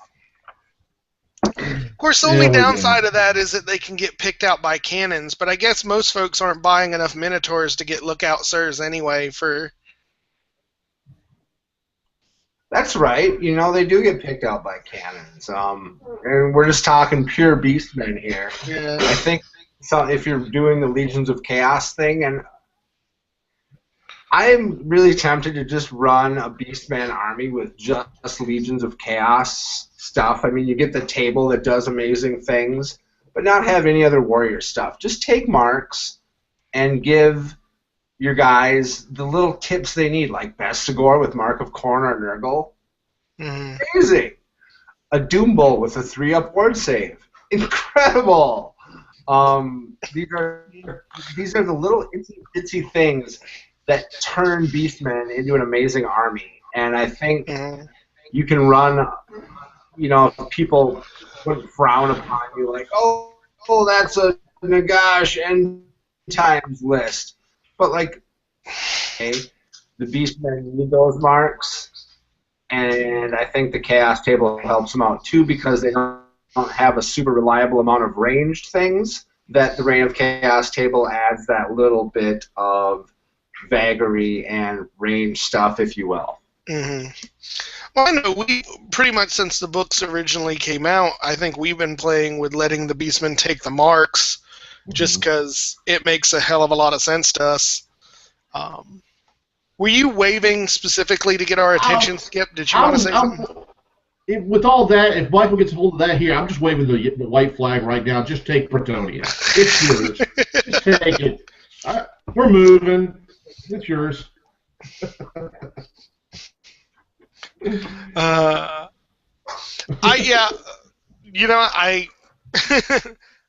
Of course, the only downside of that is that they can get picked out by cannons, but I guess most folks aren't buying enough Minotaurs to get Lookout Sirs anyway for... That's right. You know, they do get picked out by cannons. And we're just talking pure Beastmen here. Yeah. I think if you're doing the Legions of Chaos thing, and I'm really tempted to just run a Beastman army with just Legions of Chaos stuff. I mean, you get the table that does amazing things, but not have any other warrior stuff. Just take marks and give your guys the little tips they need, like Bestigor with Mark of Corn or Nurgle. Amazing. A Doom Bull with a 3-up ward save. Incredible. These are the little itsy things that turn Beastmen into an amazing army. And I think you can run, you know, people would frown upon you like, oh, that's a Nagash end times list. But, like, okay, the Beastmen need those marks, and I think the Chaos table helps them out, too, because they don't have a super reliable amount of ranged things, that the Reign of Chaos table adds that little bit of vagary and range stuff, if you will. Well, I know we pretty much since the books originally came out, I think we've been playing with letting the Beastmen take the marks, just because it makes a hell of a lot of sense to us. Were you waving specifically to get our attention, Skip? Did you want to say something? With all that, if Michael gets a hold of that here, I'm just waving the white flag right now. Just take Bretonia. It's yours. Just take it. We're moving. It's yours.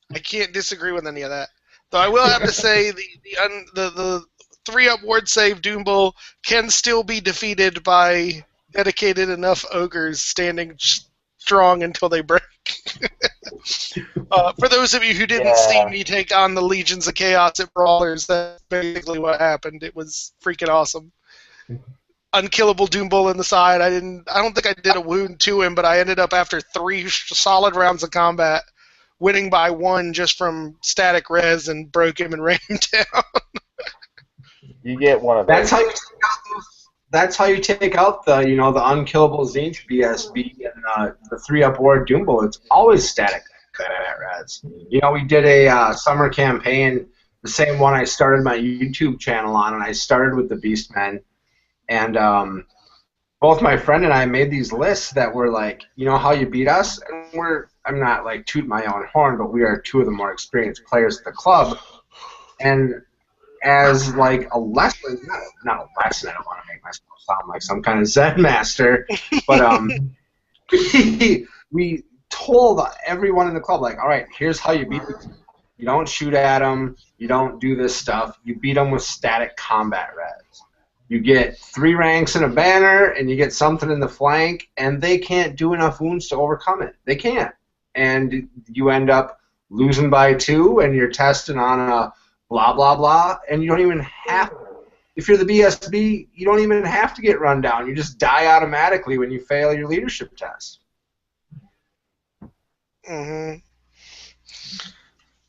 I can't disagree with any of that. Though I will have to say the 3-up ward save Doom Bull can still be defeated by dedicated enough ogres standing strong until they break. For those of you who didn't see me take on the Legions of Chaos at Brawlers, that's basically what happened. It was freaking awesome. Unkillable Doom Bull in the side. I don't think I did a wound to him, but I ended up after 3 solid rounds of combat winning by 1 just from static res and broke him and ran him down. You get one of those. That's how you take out the unkillable Zinch BSB and the 3-up ward Doom Bull. It's always static res. You know, we did a summer campaign, the same one I started my YouTube channel on, and I started with the Beastmen. And both my friend and I made these lists that were like, you know how you beat us? And I'm not like tooting my own horn, but we are 2 of the more experienced players at the club. And as like a lesson, not a lesson, I don't want to make myself sound like some kind of Zen master, but we told everyone in the club, like, all right, here's how you beat them. You don't shoot at them, you don't do this stuff, you beat them with static combat res. You get 3 ranks in a banner, and you get something in the flank, and they can't do enough wounds to overcome it. They can't. And you end up losing by 2, and you're testing on a blah, blah, blah, and you don't even have to. If you're the BSB, you don't even have to get run down. You just die automatically when you fail your leadership test.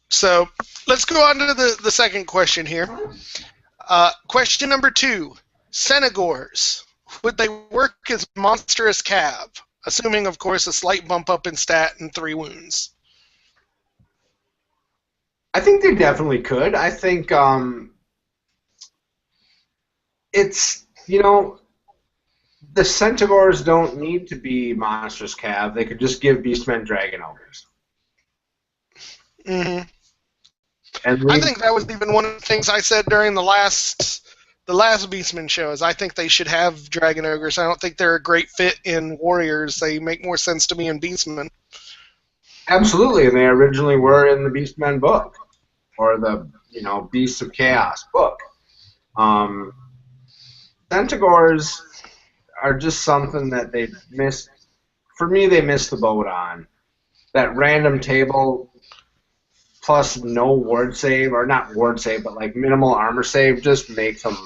So let's go on to the second question here. Question number 2. Senegors. Would they work as monstrous cav? Assuming, of course, a slight bump up in stat and 3 wounds. I think they definitely could. I think it's, you know, the Centaurs don't need to be monstrous cav. They could just give Beastmen Dragon Ogres. And I think that was even one of the things I said during the last Beastmen shows. I think they should have Dragon Ogres. I don't think they're a great fit in Warriors. They make more sense to me in Beastmen. Absolutely, and they originally were in the Beastmen book, or the Beasts of Chaos book. Centaurs are just something that they missed for me, they missed the boat on that random table plus no ward save, or not ward save, but like minimal armor save, just makes them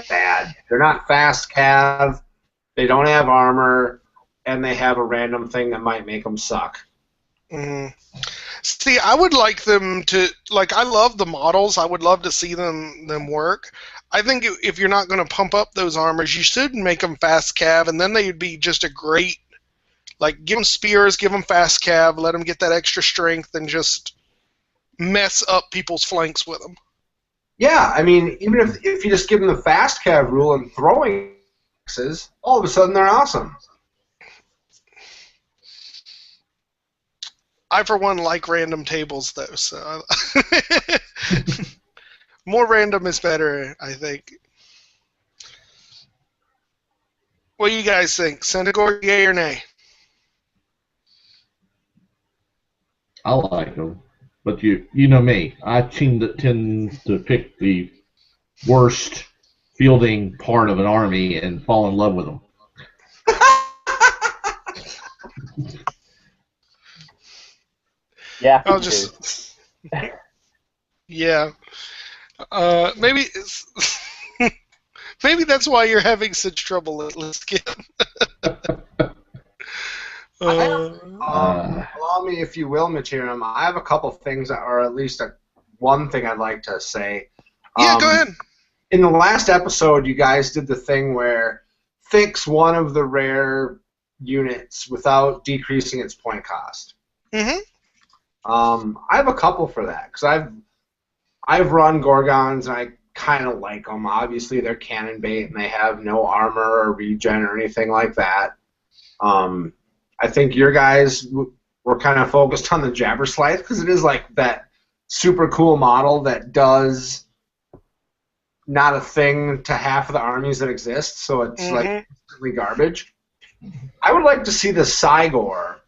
bad. They're not fast cav, they don't have armor, and they have a random thing that might make them suck. Mm. See, I would like them to, like, I love the models. I would love to see them work. I think if you're not going to pump up those armors, you should make them fast cav, and then they would be just a great, like, give them spears, give them fast cav, let them get that extra strength, and just mess up people's flanks with them. Yeah, I mean, even if you just give them the fast cav rule and throwing axes, all of a sudden they're awesome. I, for one, like random tables, though, so more random is better, I think. What do you guys think? Centaur, yay or nay? I like them, but you know me. I tend to pick the worst fielding part of an army and fall in love with them. Yeah. I'll just. Yeah. Maybe maybe that's why you're having such trouble at Liskin. Allow me, if you will, Mittierim. I have a couple things, or at least one thing I'd like to say. Yeah, go ahead. In the last episode, you guys did the thing where fix one of the rare units without decreasing its point cost. Mm-hmm. I have a couple for that, because I've run Gorgons, and I kind of like them. Obviously, they're cannon bait, and they have no armor or regen or anything like that. I think your guys were kind of focused on the Jabberslythe, because it is like that super cool model that does not a thing to half of the armies that exist, so it's like completely garbage. I would like to see the Cygor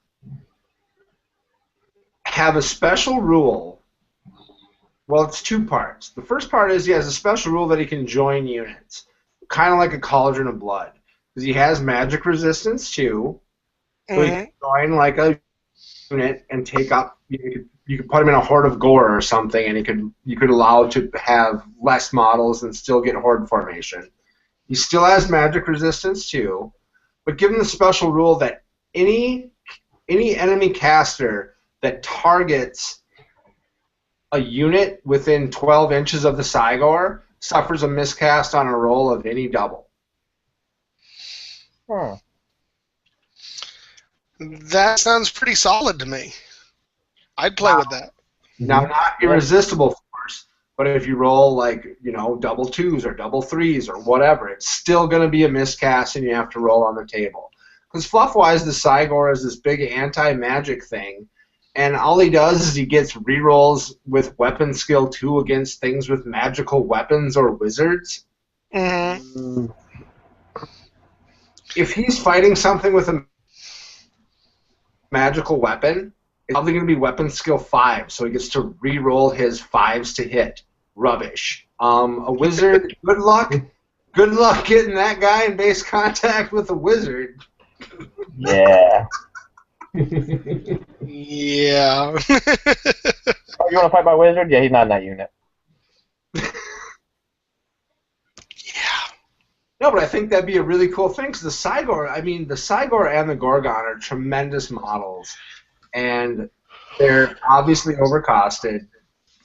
have a special rule. Well, it's two parts. The first part is he has a special rule that he can join units, kind of like a Cauldron of Blood, because he has magic resistance too. So he can join like a unit and take up. You could put him in a Horde of Gore or something, and you could allow to have less models and still get Horde formation. He still has magic resistance too, but give him the special rule that any enemy caster that targets a unit within 12 inches of the Cygor suffers a miscast on a roll of any double. Huh. That sounds pretty solid to me. I'd play with that. Now, not irresistible force, but if you roll like, double twos or double threes or whatever, it's still going to be a miscast and you have to roll on the table. Because fluff-wise, the Cygor is this big anti-magic thing, and all he does is he gets rerolls with weapon skill 2 against things with magical weapons or wizards. Mm-hmm. If he's fighting something with a magical weapon, it's probably going to be weapon skill 5, so he gets to reroll his 5s to hit. Rubbish. A wizard, good luck. Good luck getting that guy in base contact with a wizard. Yeah. Yeah. Oh, you want to fight my wizard? Yeah, he's not in that unit. Yeah. No, but I think that'd be a really cool thing, because the Cygor and the Gorgon are tremendous models, and they're obviously overcosted,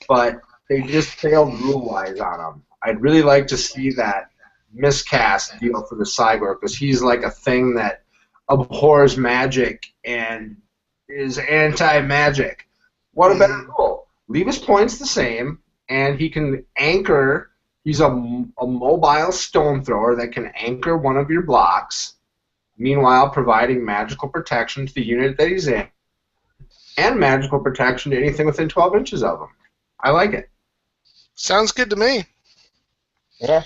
but they just failed rule-wise on them. I'd really like to see that miscast deal for the Cygor, because he's like a thing that abhors magic and is anti-magic. What a better rule. Leave his points the same, and he can anchor. He's a mobile stone thrower that can anchor one of your blocks, meanwhile providing magical protection to the unit that he's in, and magical protection to anything within 12 inches of him. I like it. Sounds good to me. Yeah.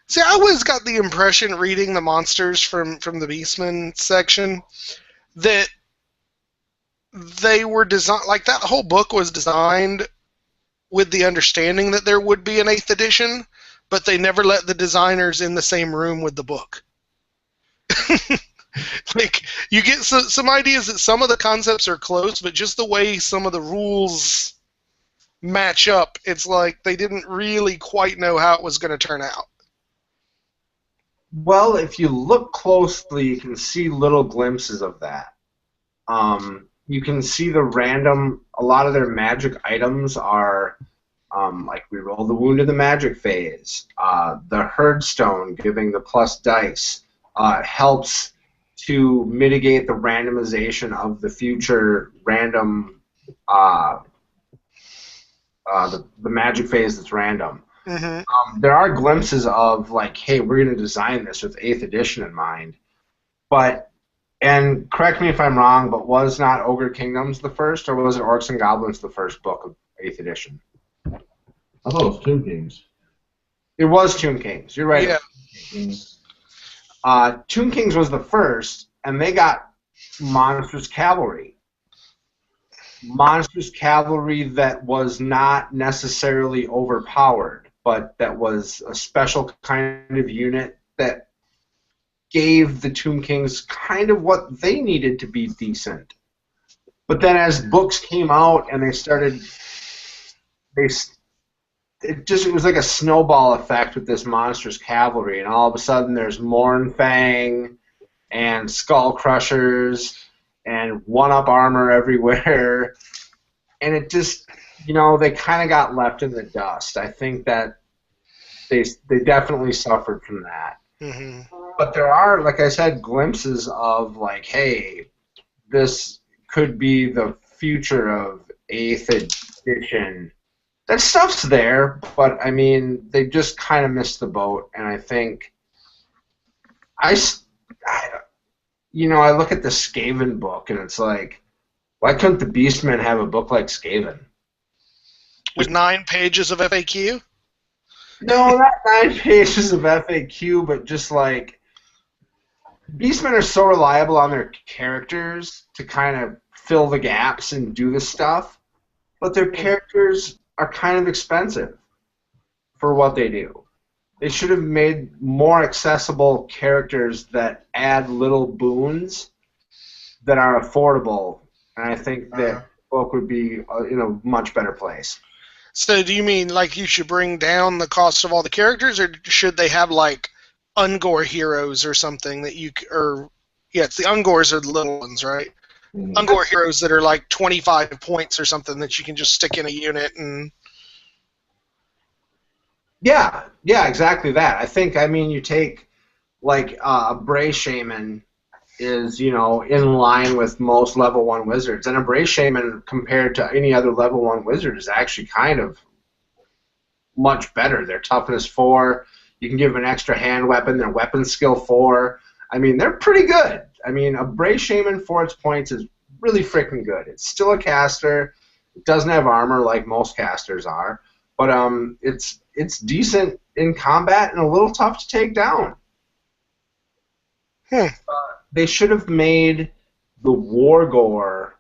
See, I always got the impression, reading the monsters from the Beastmen section, that they were designed, like that whole book was designed with the understanding that there would be an 8th edition, but they never let the designers in the same room with the book. Like, you get some ideas that some of the concepts are close, but just the way some of the rules match up, it's like they didn't really quite know how it was going to turn out. Well, if you look closely, you can see little glimpses of that. You can see the random. A lot of their magic items are like reroll the wound in the magic phase. The herdstone giving the plus dice helps to mitigate the randomization of the future random the magic phase that's random. Mm-hmm. There are glimpses of like, hey, we're going to design this with 8th edition in mind. But, and correct me if I'm wrong, but was not Ogre Kingdoms the first, or was it Orcs and Goblins the first book of 8th edition? I thought it was Tomb Kings. It was Tomb Kings. You're right. Yeah. Tomb Kings was the first, and they got Monstrous Cavalry. Monstrous Cavalry that was not necessarily overpowered, but that was a special kind of unit that gave the Tomb Kings kind of what they needed to be decent. But then as books came out and they started, it was like a snowball effect with this Monstrous Cavalry, and all of a sudden there's Mournfang and Skull Crushers and one-up armor everywhere, and it just, they kind of got left in the dust. I think that they definitely suffered from that. Mm-hmm. But there are, like I said, glimpses of like, hey, this could be the future of 8th edition. That stuff's there, but I mean, they just kind of missed the boat, and I think I look at the Skaven book, and it's like, why couldn't the Beastmen have a book like Skaven? With 9 pages of FAQ? No, not 9 pages of FAQ, but just like, Beastmen are so reliable on their characters to kind of fill the gaps and do the stuff, but their characters are kind of expensive for what they do. They should have made more accessible characters that add little boons that are affordable, and I think that the book would be in a much better place. So do you mean like you should bring down the cost of all the characters, or should they have like Ungor heroes or something that it's the Ungors are the little ones, right? Mm-hmm. Ungor heroes that are like 25 points or something that you can just stick in a unit and... Yeah, exactly that. I think, you take, like, a Bray Shaman is, in line with most level 1 wizards, and a Bray Shaman compared to any other level 1 wizard is actually kind of much better. Their toughness 4, you can give them an extra hand weapon, their weapon skill 4. They're pretty good. A Bray Shaman for its points is really freaking good. It's still a caster. It doesn't have armor like most casters are, but it's decent in combat and a little tough to take down. They should have made the Wargore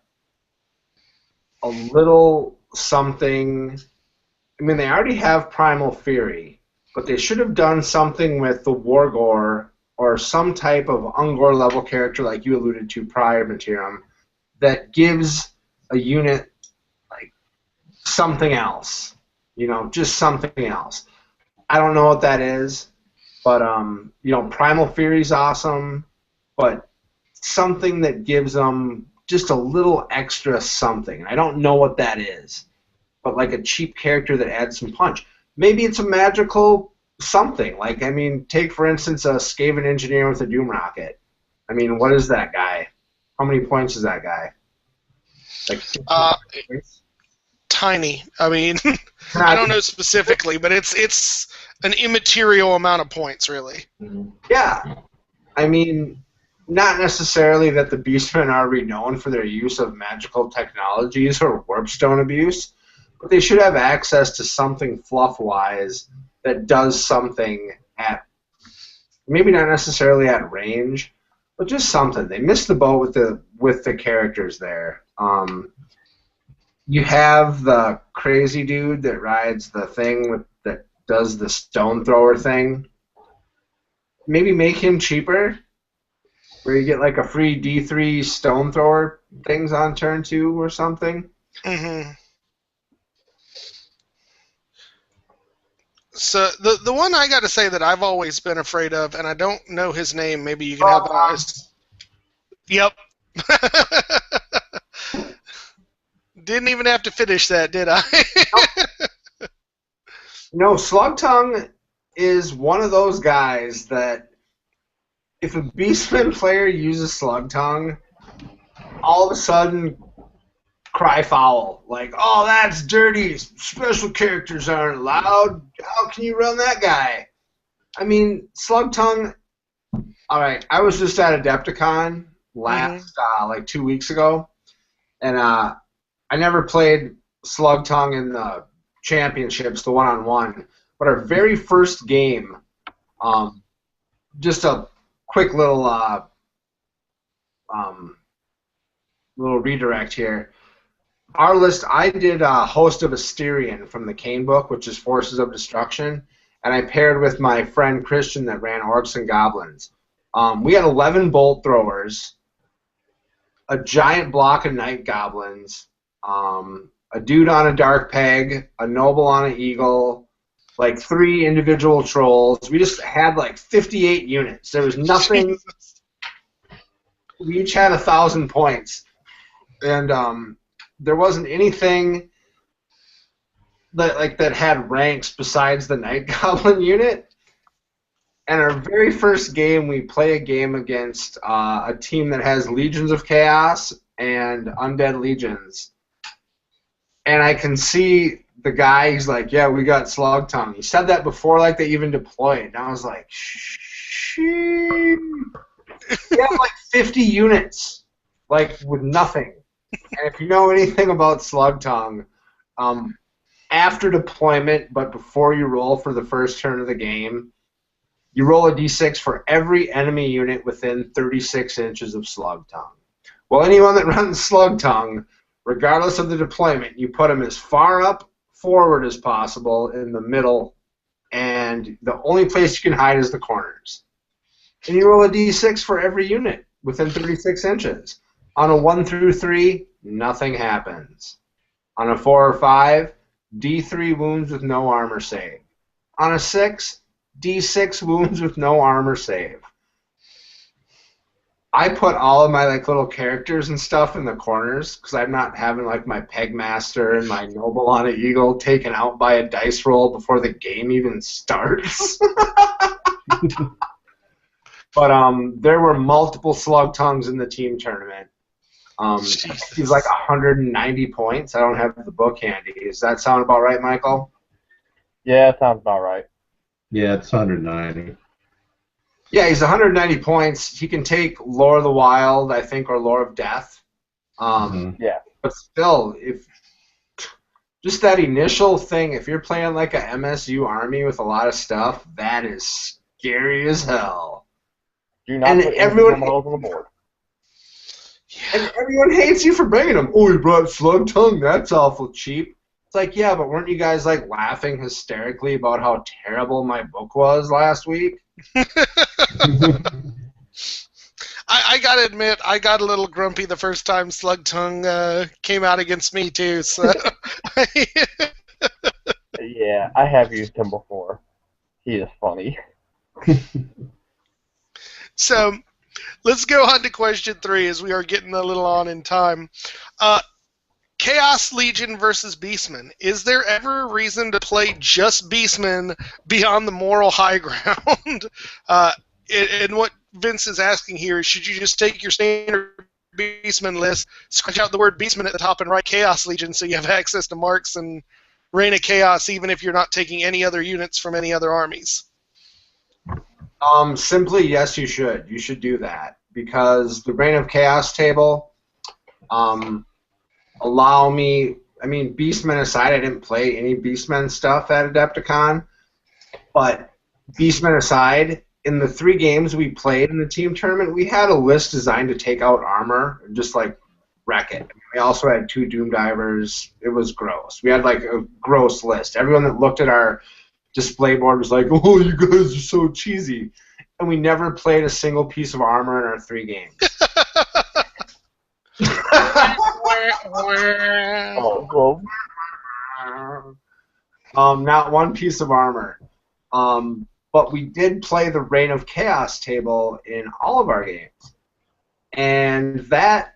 a little something. They already have Primal Fury, but they should have done something with the Wargore or some type of Ungor level character like you alluded to prior, Mittierim, that gives a unit like something else. Just something else. I don't know what that is, but Primal Fury's awesome, but something that gives them just a little extra something. I don't know what that is, but like a cheap character that adds some punch. Maybe it's a magical something. Like, take for instance a Skaven engineer with a Doom Rocket. What is that guy? How many points is that guy? Like tiny. I don't know specifically, but it's an immaterial amount of points, really. Yeah. Not necessarily that the Beastmen are renowned for their use of magical technologies or warpstone abuse, but they should have access to something fluff-wise that does something at, maybe not necessarily at range, but just something. They missed the boat with the characters there. You have the crazy dude that rides the thing that does the stone thrower thing. Maybe make him cheaper. where you get like a free D3 stone thrower things on turn 2 or something. Mm-hmm. So the one I got to say that I've always been afraid of, and I don't know his name. Maybe you can help out. Yep. Didn't even have to finish that, did I? No, Slugtongue is one of those guys that if a Beastman player uses Slugtongue, all of a sudden cry foul. Like, oh, that's dirty. Special characters aren't allowed. How can you run that guy? I mean, Slugtongue, all right, I was just at Adepticon last, like 2 weeks ago, and I never played Slugtongue in the championships, the one-on-one, but our very first game, just a quick little little redirect here. Our list, I did Host of Asterion from the Kane book, which is Forces of Destruction, and I paired with my friend Christian that ran Orcs and Goblins. We had 11 bolt throwers, a giant block of night goblins, a dude on a dark peg, a noble on an eagle, like 3 individual trolls. We just had like 58 units. There was nothing. We each had 1,000 points, and there wasn't anything that had ranks besides the night goblin unit. And our very first game, we play a game against a team that has Legions of Chaos and Undead Legions. And I can see the guy, he's like, yeah, we got Slugtongue. He said that before like they even deployed. And I was like, shh. He had like 50 units, like with nothing. And if you know anything about Slugtongue, after deployment, but before you roll for the first turn of the game, you roll a d6 for every enemy unit within 36 inches of Slugtongue. Well, anyone that runs Slugtongue, regardless of the deployment, you put them as far up forward as possible in the middle, and the only place you can hide is the corners. And you roll a d6 for every unit within 36 inches. On a 1 through 3, nothing happens. On a 4 or 5, d3 wounds with no armor save. On a 6, d6 wounds with no armor save. I put all of my like little characters and stuff in the corners because I'm not having like my Pegmaster and my Noble on an Eagle taken out by a dice roll before the game even starts. But there were multiple Slugtongues in the team tournament. He's like 190 points. I don't have the book handy. Does that sound about right, Michael? Yeah, it sounds about right. Yeah, it's 190. Yeah, he's 190 points. He can take Lore of the Wild, I think, or Lore of Death. Yeah. But still, if just that initial thing, if you're playing like a MSU army with a lot of stuff, that is scary as hell. Do not put everyone models on the board. And everyone hates you for bringing them. Oh, you brought Slugtongue. That's awful cheap. It's like, yeah, but weren't you guys like laughing hysterically about how terrible my book was last week? I gotta admit, I got a little grumpy the first time Slugtongue came out against me too. So. Yeah, I have used him before. He is funny. So, let's go on to question 3 as we are getting a little on in time. Chaos Legion versus Beastmen. Is there ever a reason to play just Beastmen beyond the moral high ground? And what Vince is asking here is, should you just take your standard Beastmen list, scratch out the word Beastmen at the top, and write Chaos Legion so you have access to marks and Reign of Chaos even if you're not taking any other units from any other armies? Simply, yes, you should. You should do that. Because the Reign of Chaos table, allow me, I mean, Beastmen aside, I didn't play any Beastmen stuff at Adepticon, but Beastmen aside, in the 3 games we played in the team tournament, we had a list designed to take out armor and just, like, wreck it. I mean, we also had 2 Doom Divers. It was gross. We had, like, a gross list. Everyone that looked at our display board was like, oh, you guys are so cheesy. and we never played a single piece of armor in our 3 games. Oh, Not one piece of armor. But we did play the Reign of Chaos table in all of our games. And that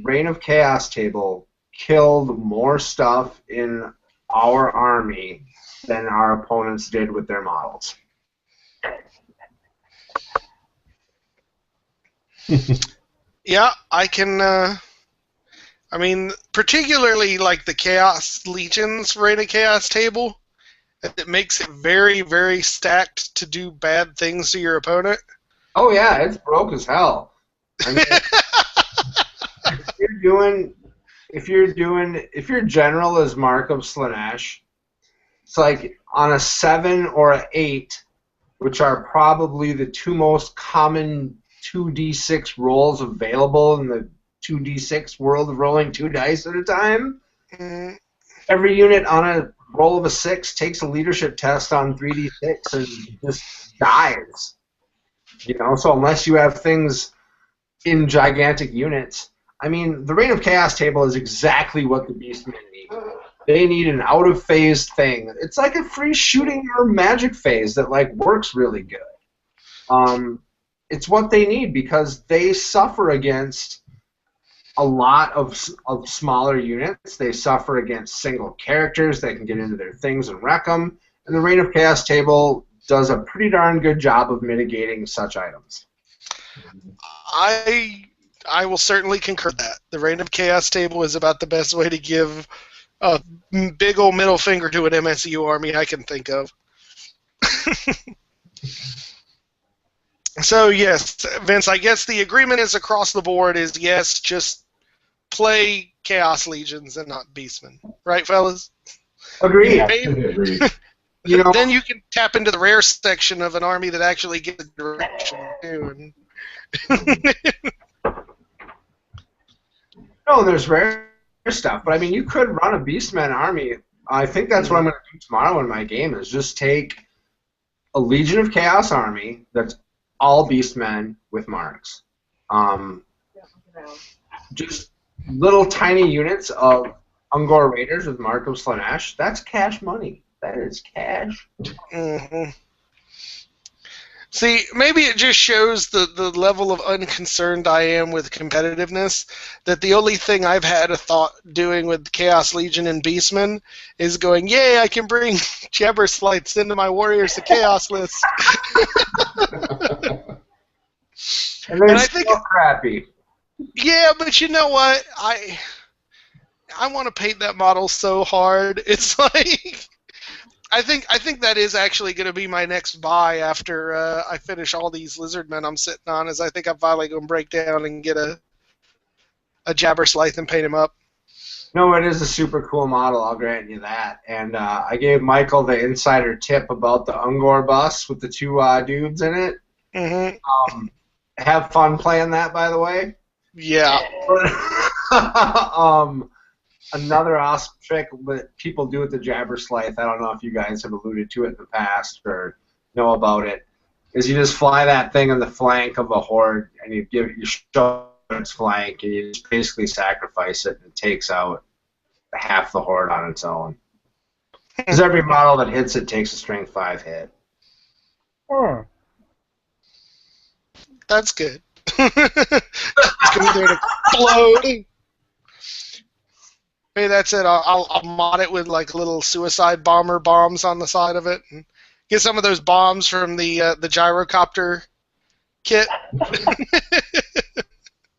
Reign of Chaos table killed more stuff in our army than our opponents did with their models. Yeah, I can. I mean, particularly like the Chaos Legions Reign of Chaos table, it makes it very, very stacked to do bad things to your opponent. Oh yeah, it's broke as hell. I mean, if your general is Mark of Slaanesh, it's like on a 7 or an 8, which are probably the 2 most common 2d6 rolls available in the 2d6 world of rolling 2 dice at a time. Every unit on a roll of a 6 takes a leadership test on 3d6 and just dies. You know, so unless you have things in gigantic units, I mean, the Reign of Chaos table is exactly what the Beastmen need. They need an out-of-phase thing. It's like a free shooting or magic phase that like works really good. It's what they need because they suffer against a lot of smaller units. They suffer against single characters. They can get into their things and wreck them. And the Reign of Chaos table does a pretty darn good job of mitigating such items. I will certainly concur that. The Reign of Chaos table is about the best way to give a big old middle finger to an MSU army I can think of. So, yes, Vince, I guess the agreement is across the board is, yes, just play Chaos Legions and not Beastmen. Right, fellas? Agreed. Agreed. You know, Then you can tap into the rare section of an army that actually gets direction, too. no, there's rare stuff, but I mean, you could run a Beastmen army. I think that's what I'm going to do tomorrow in my game, is just take a Legion of Chaos army that's all Beastmen with marks. Just little tiny units of Ungor Raiders with Mark of Slaanesh. That's cash money. That is cash. Mm-hmm. See, maybe it just shows the level of unconcerned I am with competitiveness, that the only thing I've had a thought doing with Chaos Legion and Beastmen is going, yay, I can bring Jabberslights into my Warriors to Chaos list. And then And I it's think so crappy. Yeah, but you know what? I want to paint that model so hard. It's like I think that is actually going to be my next buy after I finish all these Lizardmen I'm sitting on. Is I think I'm finally going to break down and get a Jabberslythe and paint him up. No, it is a super cool model, I'll grant you that. And I gave Michael the insider tip about the Ungor bus with the 2 dudes in it. Mm-hmm. Have fun playing that, by the way. Yeah. Another awesome trick that people do with the Jabberslythe, I don't know if you guys have alluded to it in the past or know about it, is you just fly that thing on the flank of a horde and you show its flank and you just basically sacrifice it and it takes out half the horde on its own. Because every model that hits it takes a strength 5 hit. That's good. It's going to explode. Hey, that's it. I'll mod it with like little suicide bomber bombs on the side of it, and get some of those bombs from the gyrocopter kit.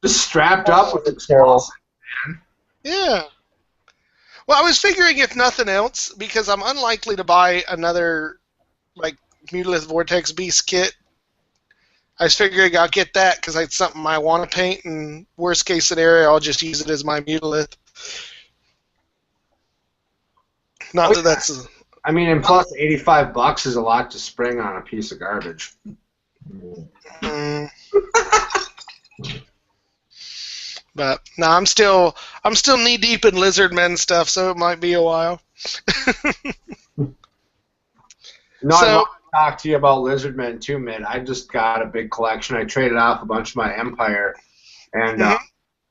Just strapped up with explosives, man. Yeah. Well, I was figuring if nothing else, because I'm unlikely to buy another like Mutalith Vortex Beast kit. I was figuring I'll get that because it's something I want to paint, and worst case scenario, I'll just use it as my Mutalith. Not that that's. I mean, and plus $85 is a lot to spring on a piece of garbage. But no, I'm still knee deep in Lizardmen stuff, so it might be a while. No, So- talk to you about Lizardmen too, man. I just got a big collection. I traded off a bunch of my Empire and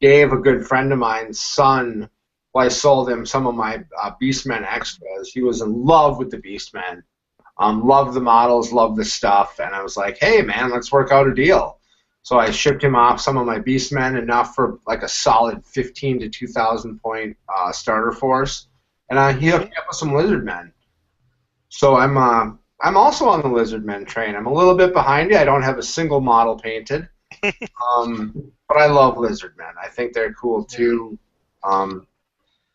gave a good friend of mine's son. Well, I sold him some of my Beastmen extras. He was in love with the Beastmen. Loved the models, loved the stuff, and I was like, hey, man, let's work out a deal. So I shipped him off some of my Beastmen, enough for like a solid 15 to 2,000 point starter force, and he hooked me up with some Lizardmen. So I'm also on the Lizardmen train. I'm a little bit behind you. I don't have a single model painted, but I love Lizardmen. I think they're cool too.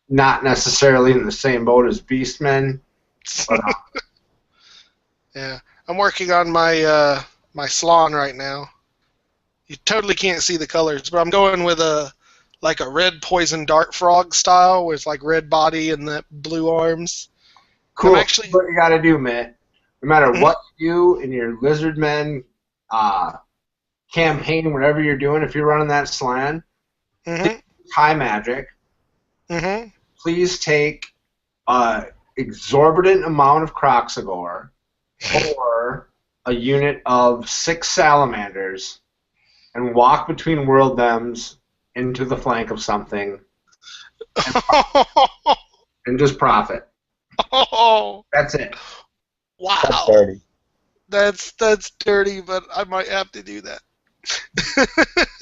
Not necessarily in the same boat as Beastmen, but yeah, I'm working on my my Slan right now. You totally can't see the colors, but I'm going with a red poison dart frog style with like red body and the blue arms. cool. Actually, what you got to do, Mitt. No matter what you do in your Lizardmen campaign, whatever you're doing, if you're running that Slan, high magic. Please take an exorbitant amount of Croxagore or a unit of 6 salamanders and walk between world thems into the flank of something and just profit. That's it. Wow. That's dirty. That's dirty, but I might have to do that.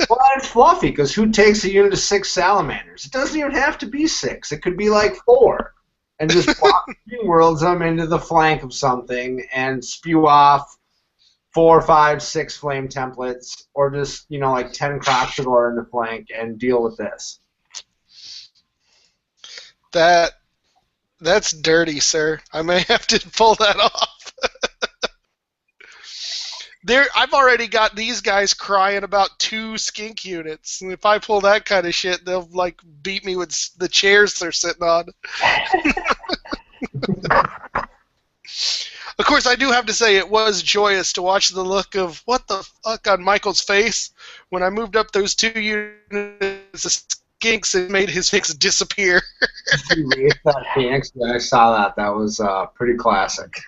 Well, it's fluffy, because who takes a unit of 6 salamanders? It doesn't even have to be 6. It could be like 4. And just walk between worlds them into the flank of something and spew off 4, 5, 6 flame templates, or just, like 10 Croxagore in the flank and deal with this. That's dirty, sir. I may have to pull that off. I've already got these guys crying about 2 skink units, and if I pull that kind of shit, they'll beat me with the chairs they're sitting on. Of course, I do have to say it was joyous to watch the look of what the fuck on Michael's face when I moved up those 2 units of skinks and made his Phoenix disappear. That Phoenix, I saw that. That was pretty classic.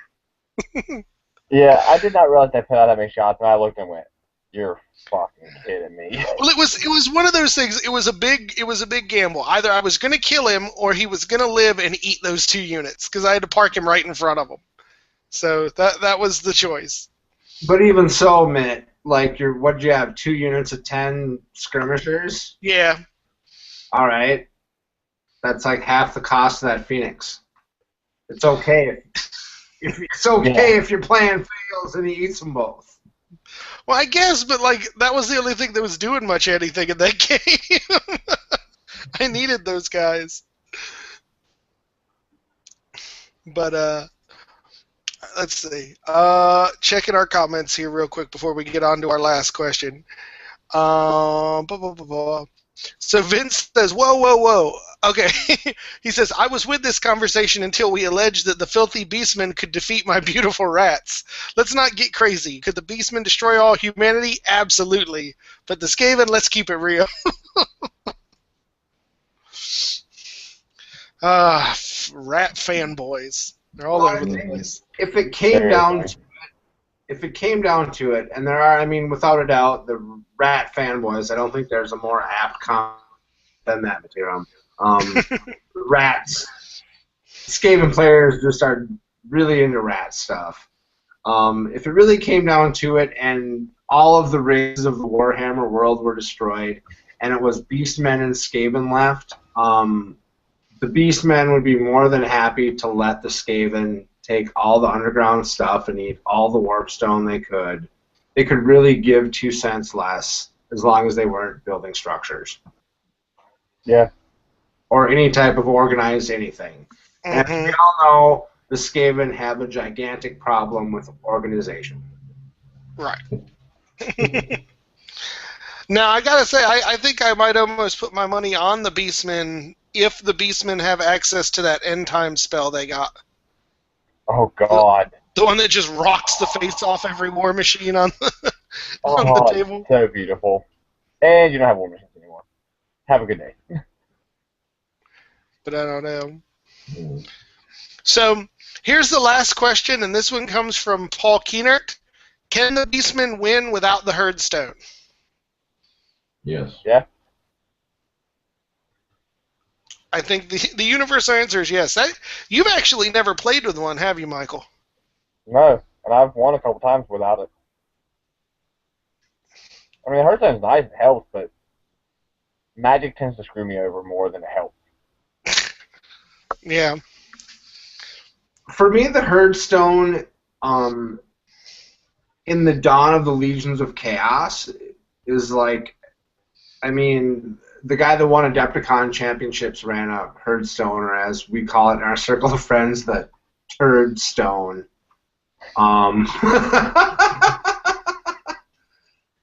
Yeah, I did not realize they put out that many shots, and I looked and went, "You're fucking kidding me." Well, it was one of those things. It was a big gamble. Either I was going to kill him, or he was going to live and eat those 2 units, because I had to park him right in front of him. So that was the choice. But even so, Mitt, what'd you have? 2 units of 10 skirmishers? Yeah. All right. That's like half the cost of that Phoenix. It's okay if your plan fails and he eats them both. Well, I guess, but that was the only thing that was doing much anything in that game. I needed those guys. But let's see. Checking our comments here real quick before we get on to our last question. So Vince says, whoa, whoa, whoa. Okay. He says, I was with this conversation until we alleged that the filthy Beastmen could defeat my beautiful rats. Let's not get crazy. Could the Beastmen destroy all humanity? Absolutely. But the Skaven, let's keep it real. Rat fanboys. They're all over the place. If it came down to it, and there are, without a doubt, the rat fanboys, I don't think there's a more apt comment than that, Mittierim. Rats. Skaven players just are really into rat stuff. If it really came down to it, and all of the races of the Warhammer world were destroyed, and it was Beastmen and Skaven left, the Beastmen would be more than happy to let the Skaven take all the underground stuff and eat all the warpstone they could. They could really give 2 cents less as long as they weren't building structures. Yeah. Or any type of organized anything. And as we all know, the Skaven have a gigantic problem with organization. Right. Now, I gotta say, I think I might almost put my money on the Beastmen if the Beastmen have access to that end time spell they got. Oh, God. The one that just rocks the face off every war machine on the, on the table. So beautiful. And you don't have war machines anymore. Have a good day. But I don't know. So here's the last question, and this one comes from Paul Keenert. Can the Beastmen win without the Herdstone? Yes. Yeah. I think the universal answer is yes. You've actually never played with one, have you, Michael? No, and I've won a couple times without it. I mean, Hearthstone's nice, it helps, but Magic tends to screw me over more than it helps. Yeah. For me, the Herdstone, in the dawn of the Legions of Chaos, is like, I mean, the guy that won Adepticon championships ran a Herdstone, or as we call it in our circle of friends, the Turdstone.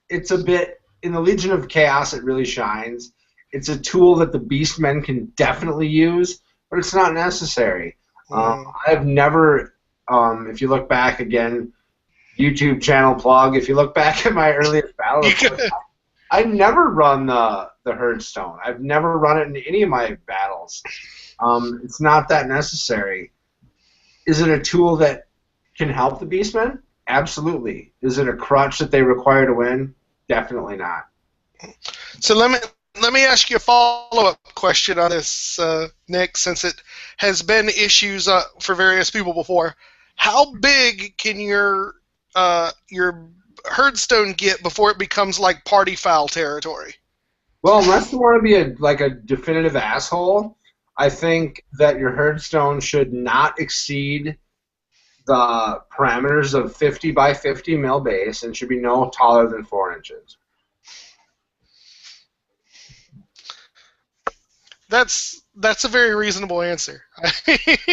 It's a bit, in the Legion of Chaos, it really shines. It's a tool that the Beastmen can definitely use, but it's not necessary. I've never, if you look back again, YouTube channel plug, if you look back at my earliest battle reports, I never run the Herdstone. I've never run it in any of my battles. It's not that necessary. Is it a tool that can help the Beastmen? Absolutely. Is it a crutch that they require to win? Definitely not. So let me ask you a follow-up question on this, Nick, since it has been issues for various people before. How big can your Herdstone get before it becomes like party foul territory? Well, unless you want to be a definitive asshole, I think that your Herdstone should not exceed the parameters of 50 by 50 mil base and should be no taller than 4 inches. That's a very reasonable answer.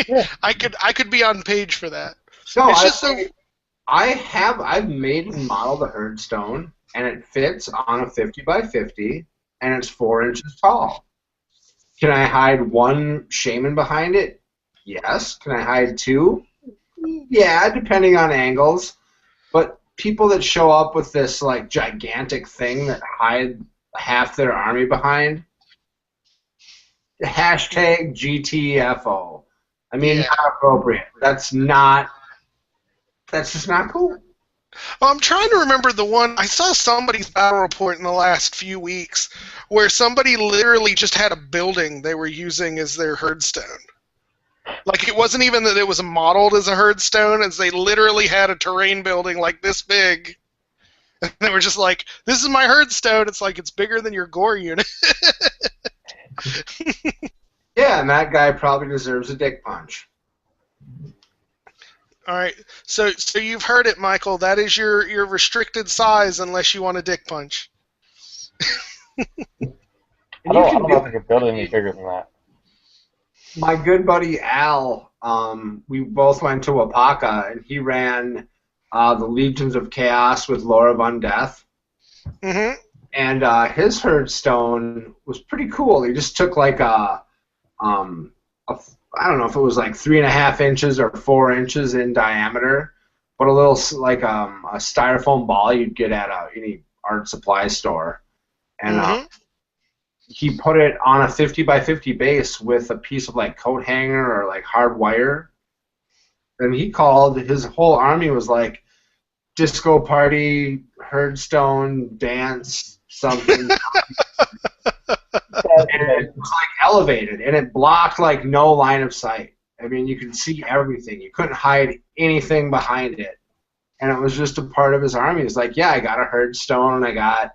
Yeah. I could be on page for that. No, It's just I've made and modeled a Herdstone, and it fits on a 50 by 50, and it's 4 inches tall. Can I hide one shaman behind it? Yes. Can I hide two? Yeah, depending on angles. But people that show up with this like gigantic thing that hide half their army behind, hashtag GTFO. I mean, Yeah. not appropriate. That's just not cool. Well, I'm trying to remember the one. I saw somebody's battle report in the last few weeks where somebody literally just had a building they were using as their Herdstone. Like, it wasn't even that it was modeled as a Herdstone, as they literally had a terrain building like this big. And they were just like, this is my Herdstone. It's like, it's bigger than your Gore unit. Yeah, and that guy probably deserves a dick punch. All right, so you've heard it, Michael. That is your restricted size unless you want a dick punch. I don't know if I could build it any bigger than that. My good buddy Al, we both went to Wapaka, and he ran the Legions of Chaos with Lore of Undeath. Mm-hmm. And his Herdstone was pretty cool. He just took like I don't know if it was like 3.5 inches or 4 inches in diameter, but a little like a styrofoam ball you'd get at any art supply store. And he put it on a 50 by 50 base with a piece of like coat hanger or like hard wire. And he called, his whole army was like disco party, Herdstone, dance, something. And it was like elevated, and it blocked like no line of sight. I mean, you could see everything. You couldn't hide anything behind it. And it was just a part of his army. It's like, yeah, I got a Herdstone, and I got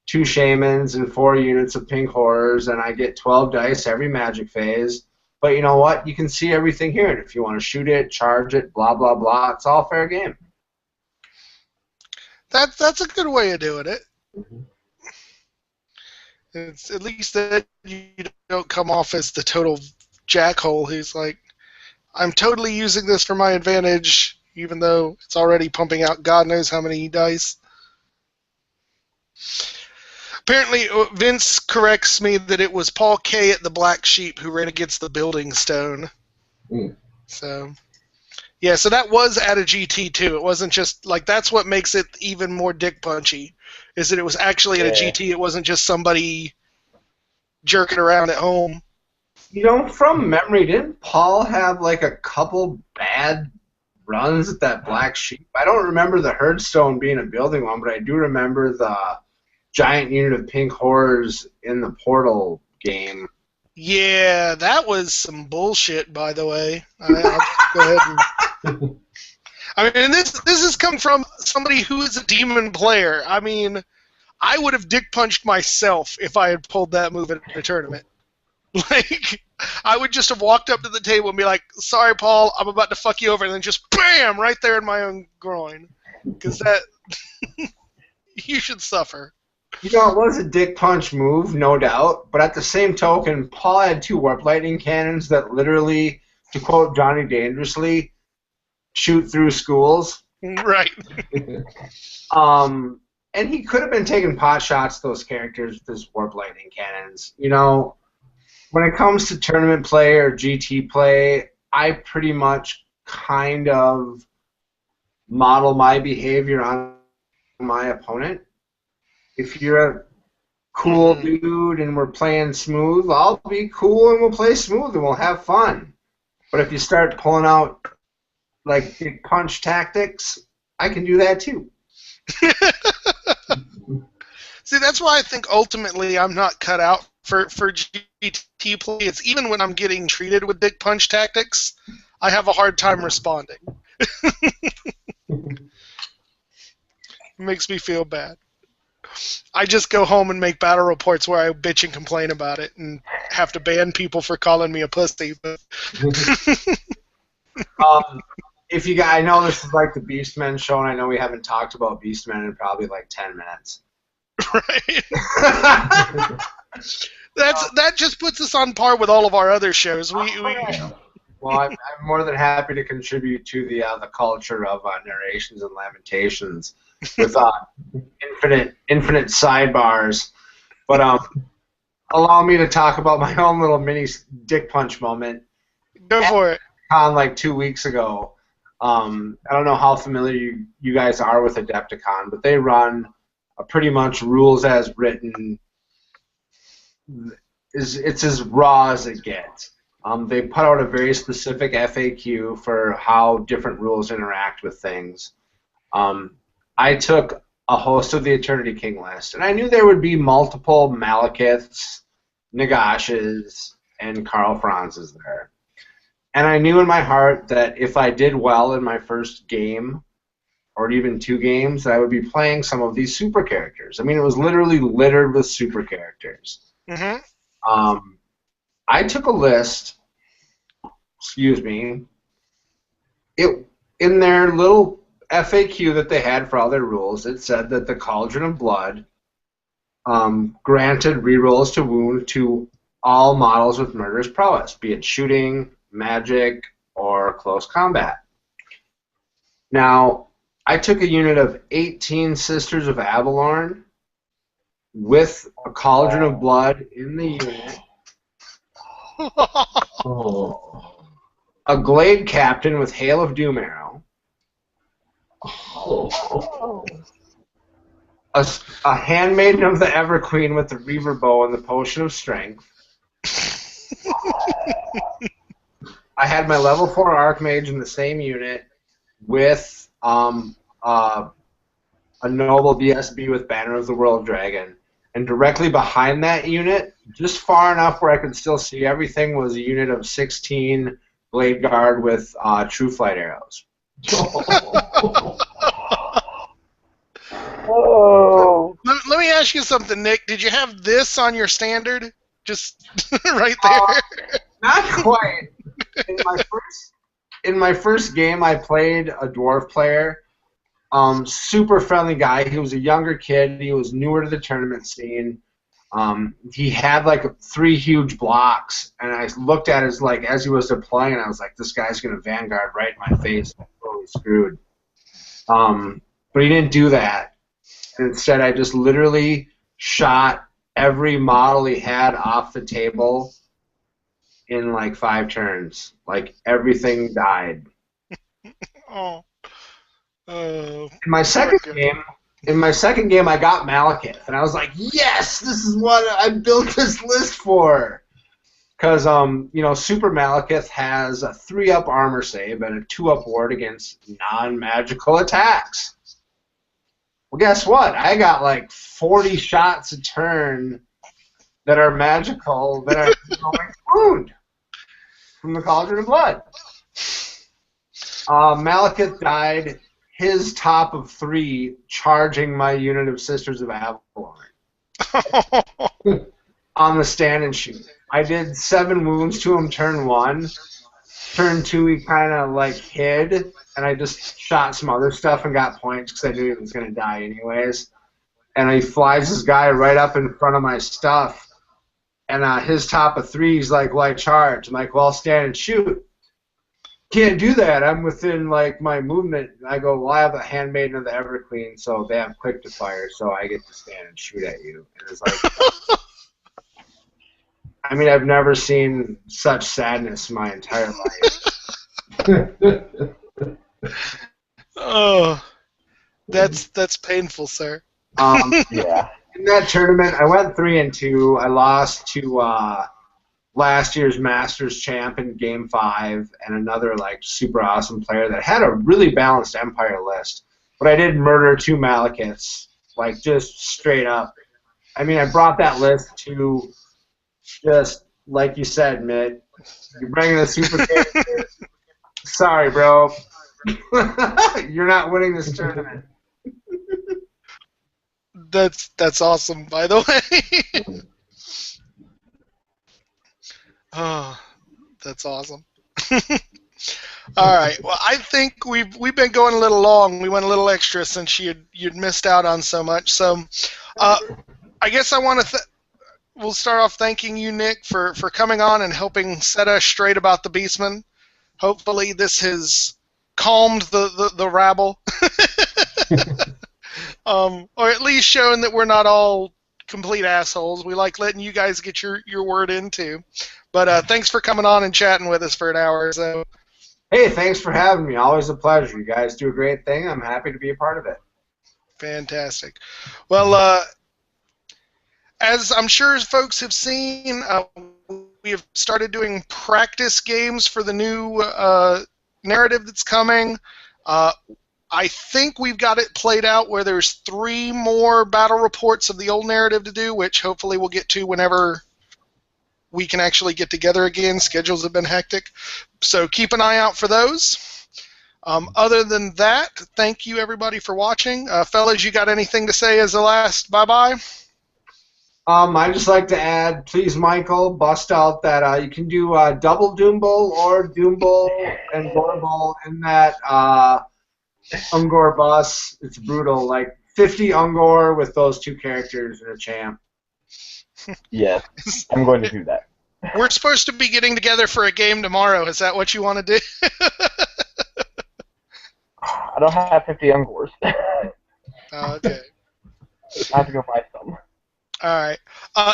2 shamans and 4 units of pink horrors, and I get 12 dice every magic phase. But you know what? You can see everything here, and if you want to shoot it, charge it, blah, blah, blah, it's all fair game. That's a good way of doing it. It's at least that you don't come off as the total jackhole who's like, I'm totally using this for my advantage, even though it's already pumping out God knows how many dice. Apparently, Vince corrects me that it was Paul K. at the Black Sheep who ran against the Building Stone. So, yeah, so that was at a GT too. It wasn't just, like, that's what makes it even more dick punchy, is that it was actually at a GT. It wasn't just somebody jerking around at home From memory, didn't Paul have like a couple bad runs at that Black Sheep? I don't remember the Herdstone being a building one, but I do remember the giant unit of pink horrors in the Portal game. Yeah, that was some bullshit, by the way. I'll just go ahead and... I mean, and this has come from somebody who is a demon player. I mean, I would have dick punched myself if I had pulled that move at a tournament. Like, I would just have walked up to the table and be like, "Sorry, Paul, I'm about to fuck you over," and then just BAM! Right there in my own groin. Because that... you should suffer. It was a dick punch move, no doubt, but at the same token, Paul had 2 warp lightning cannons that literally, to quote Johnny Dangerously, shoot through schools. Right. And he could have been taking pot shots to those characters with his warp lightning cannons. When it comes to tournament play or GT play, I pretty much kind of model my behavior on my opponent. If you're a cool dude and we're playing smooth, I'll be cool and we'll play smooth and we'll have fun. But if you start pulling out like big punch tactics, I can do that too. See, that's why I think ultimately I'm not cut out for GT play. It's even when I'm getting treated with big punch tactics, I have a hard time responding. It makes me feel bad. I just go home and make battle reports where I bitch and complain about it and have to ban people for calling me a pussy. But if you guys, I know this is like the Beastmen show, and I know we haven't talked about Beastmen in probably like 10 minutes. Right. That just puts us on par with all of our other shows. Well, I'm more than happy to contribute to the culture of Narrations and Lamentations with infinite sidebars. But allow me to talk about my own little mini dick punch moment. Go for it. Like 2 weeks ago. I don't know how familiar you guys are with Adepticon, but they run a pretty much rules as written. It's as raw as it gets. They put out a very specific FAQ for how different rules interact with things. I took a host of the Eternity King list, and I knew there would be multiple Malekiths, Nagashes, and Karl Franzes there. And I knew in my heart that if I did well in my first game, or even 2 games, that I would be playing some of these super characters. I mean, it was literally littered with super characters. Mm-hmm. I took a list, in their little FAQ that they had for all their rules, it said that the Cauldron of Blood granted rerolls to wound to all models with murderous prowess, be it shooting, magic, or close combat. Now, I took a unit of 18 Sisters of Avalorn with a Cauldron of Blood in the unit. A Glade Captain with Hail of Doom Arrow. A Handmaiden of the Everqueen with the Reaver Bow and the Potion of Strength. I had my level 4 Archmage in the same unit with a Noble DSB with Banner of the World Dragon. And directly behind that unit, just far enough where I could still see everything, was a unit of 16 Blade Guard with True Flight arrows. Oh. Let me ask you something, Nick. Did you have this on your standard? Just right there? Not quite. In my first game, I played a dwarf player. Super friendly guy. He was a younger kid. He was newer to the tournament scene. He had like 3 huge blocks, and I looked at his as he was deploying, and I was like, this guy's gonna Vanguard right in my face. I'm totally screwed. But he didn't do that. And instead, I just literally shot every model he had off the table in like 5 turns. Like everything died. Oh. In my second game, I got Malekith, and I was like, yes, this is what I built this list for. Because, Super Malekith has a 3-up armor save and a 2-up ward against non-magical attacks. Well, guess what? I got like 40 shots a turn that are magical that are going wound from the Cauldron of Blood. Malekith died his top of 3 charging my unit of Sisters of Avalon on the stand and shoot. I did 7 wounds to him turn 1. Turn 2 he kind of like hid, and I just shot some other stuff and got points because I knew he was going to die anyways. And he flies this guy right up in front of my stuff, and his top of 3 he's like, "Why charge?" I'm like, "Well, I'll stand and shoot." Can't do that. I'm within like my movement. And I go, "Well, I have a Handmaiden of the Everclean, so they have quick to fire, so I get to stand and shoot at you." And it's like, I mean, I've never seen such sadness in my entire life. Oh, that's painful, sir. Yeah. In that tournament, I went 3-2. I lost to last year's Masters champ in Game 5 and another like super awesome player that had a really balanced Empire list. But I did murder 2 Malekiths, like just straight up. I mean, I brought that list to just like you said, Mitt. You're bringing the super character. Sorry, bro. You're not winning this tournament. That's awesome, by the way. Oh, that's awesome. All right. Well, I think we've been going a little long. We went a little extra since you'd missed out on so much. So, I guess I want to. We'll start off thanking you, Nick, for coming on and helping set us straight about the Beastmen. Hopefully, this has calmed the rabble, or at least shown that we're not all complete assholes. We like letting you guys get your word in too. But thanks for coming on and chatting with us for an hour or so. Hey, thanks for having me. Always a pleasure. You guys do a great thing. I'm happy to be a part of it. Fantastic. Well, as I'm sure folks have seen, we have started doing practice games for the new narrative that's coming. I think we've got it played out where there's 3 more battle reports of the old narrative to do, which hopefully we'll get to whenever we can actually get together again. Schedules have been hectic. So keep an eye out for those. Other than that, thank you everybody for watching. Fellas, you got anything to say as the last bye-bye? I'd just like to add, please, Michael, bust out that you can do double Doombull or Doombull and Gorbull in that Ungor bus. It's brutal. Like 50 Ungor with those 2 characters and a champ. Yes, I'm going to do that. We're supposed to be getting together for a game tomorrow. Is that what you want to do? I don't have 50 Ungors. Okay. I have to go buy some. All right.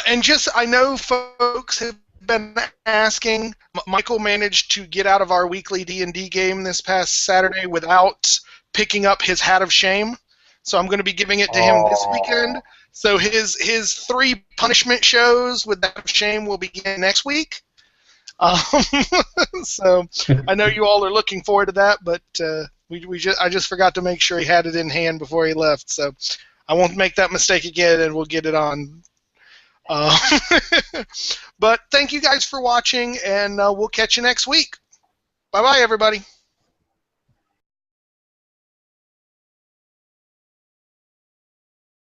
And just, I know folks have been asking, Michael managed to get out of our weekly D&D game this past Saturday without picking up his Hat of Shame. So I'm going to be giving it to him this weekend. So his 3 punishment shows with Hat of Shame will begin next week. So I know you all are looking forward to that, but I just forgot to make sure he had it in hand before he left. So I won't make that mistake again, and we'll get it on. But thank you guys for watching, and we'll catch you next week. Bye-bye, everybody.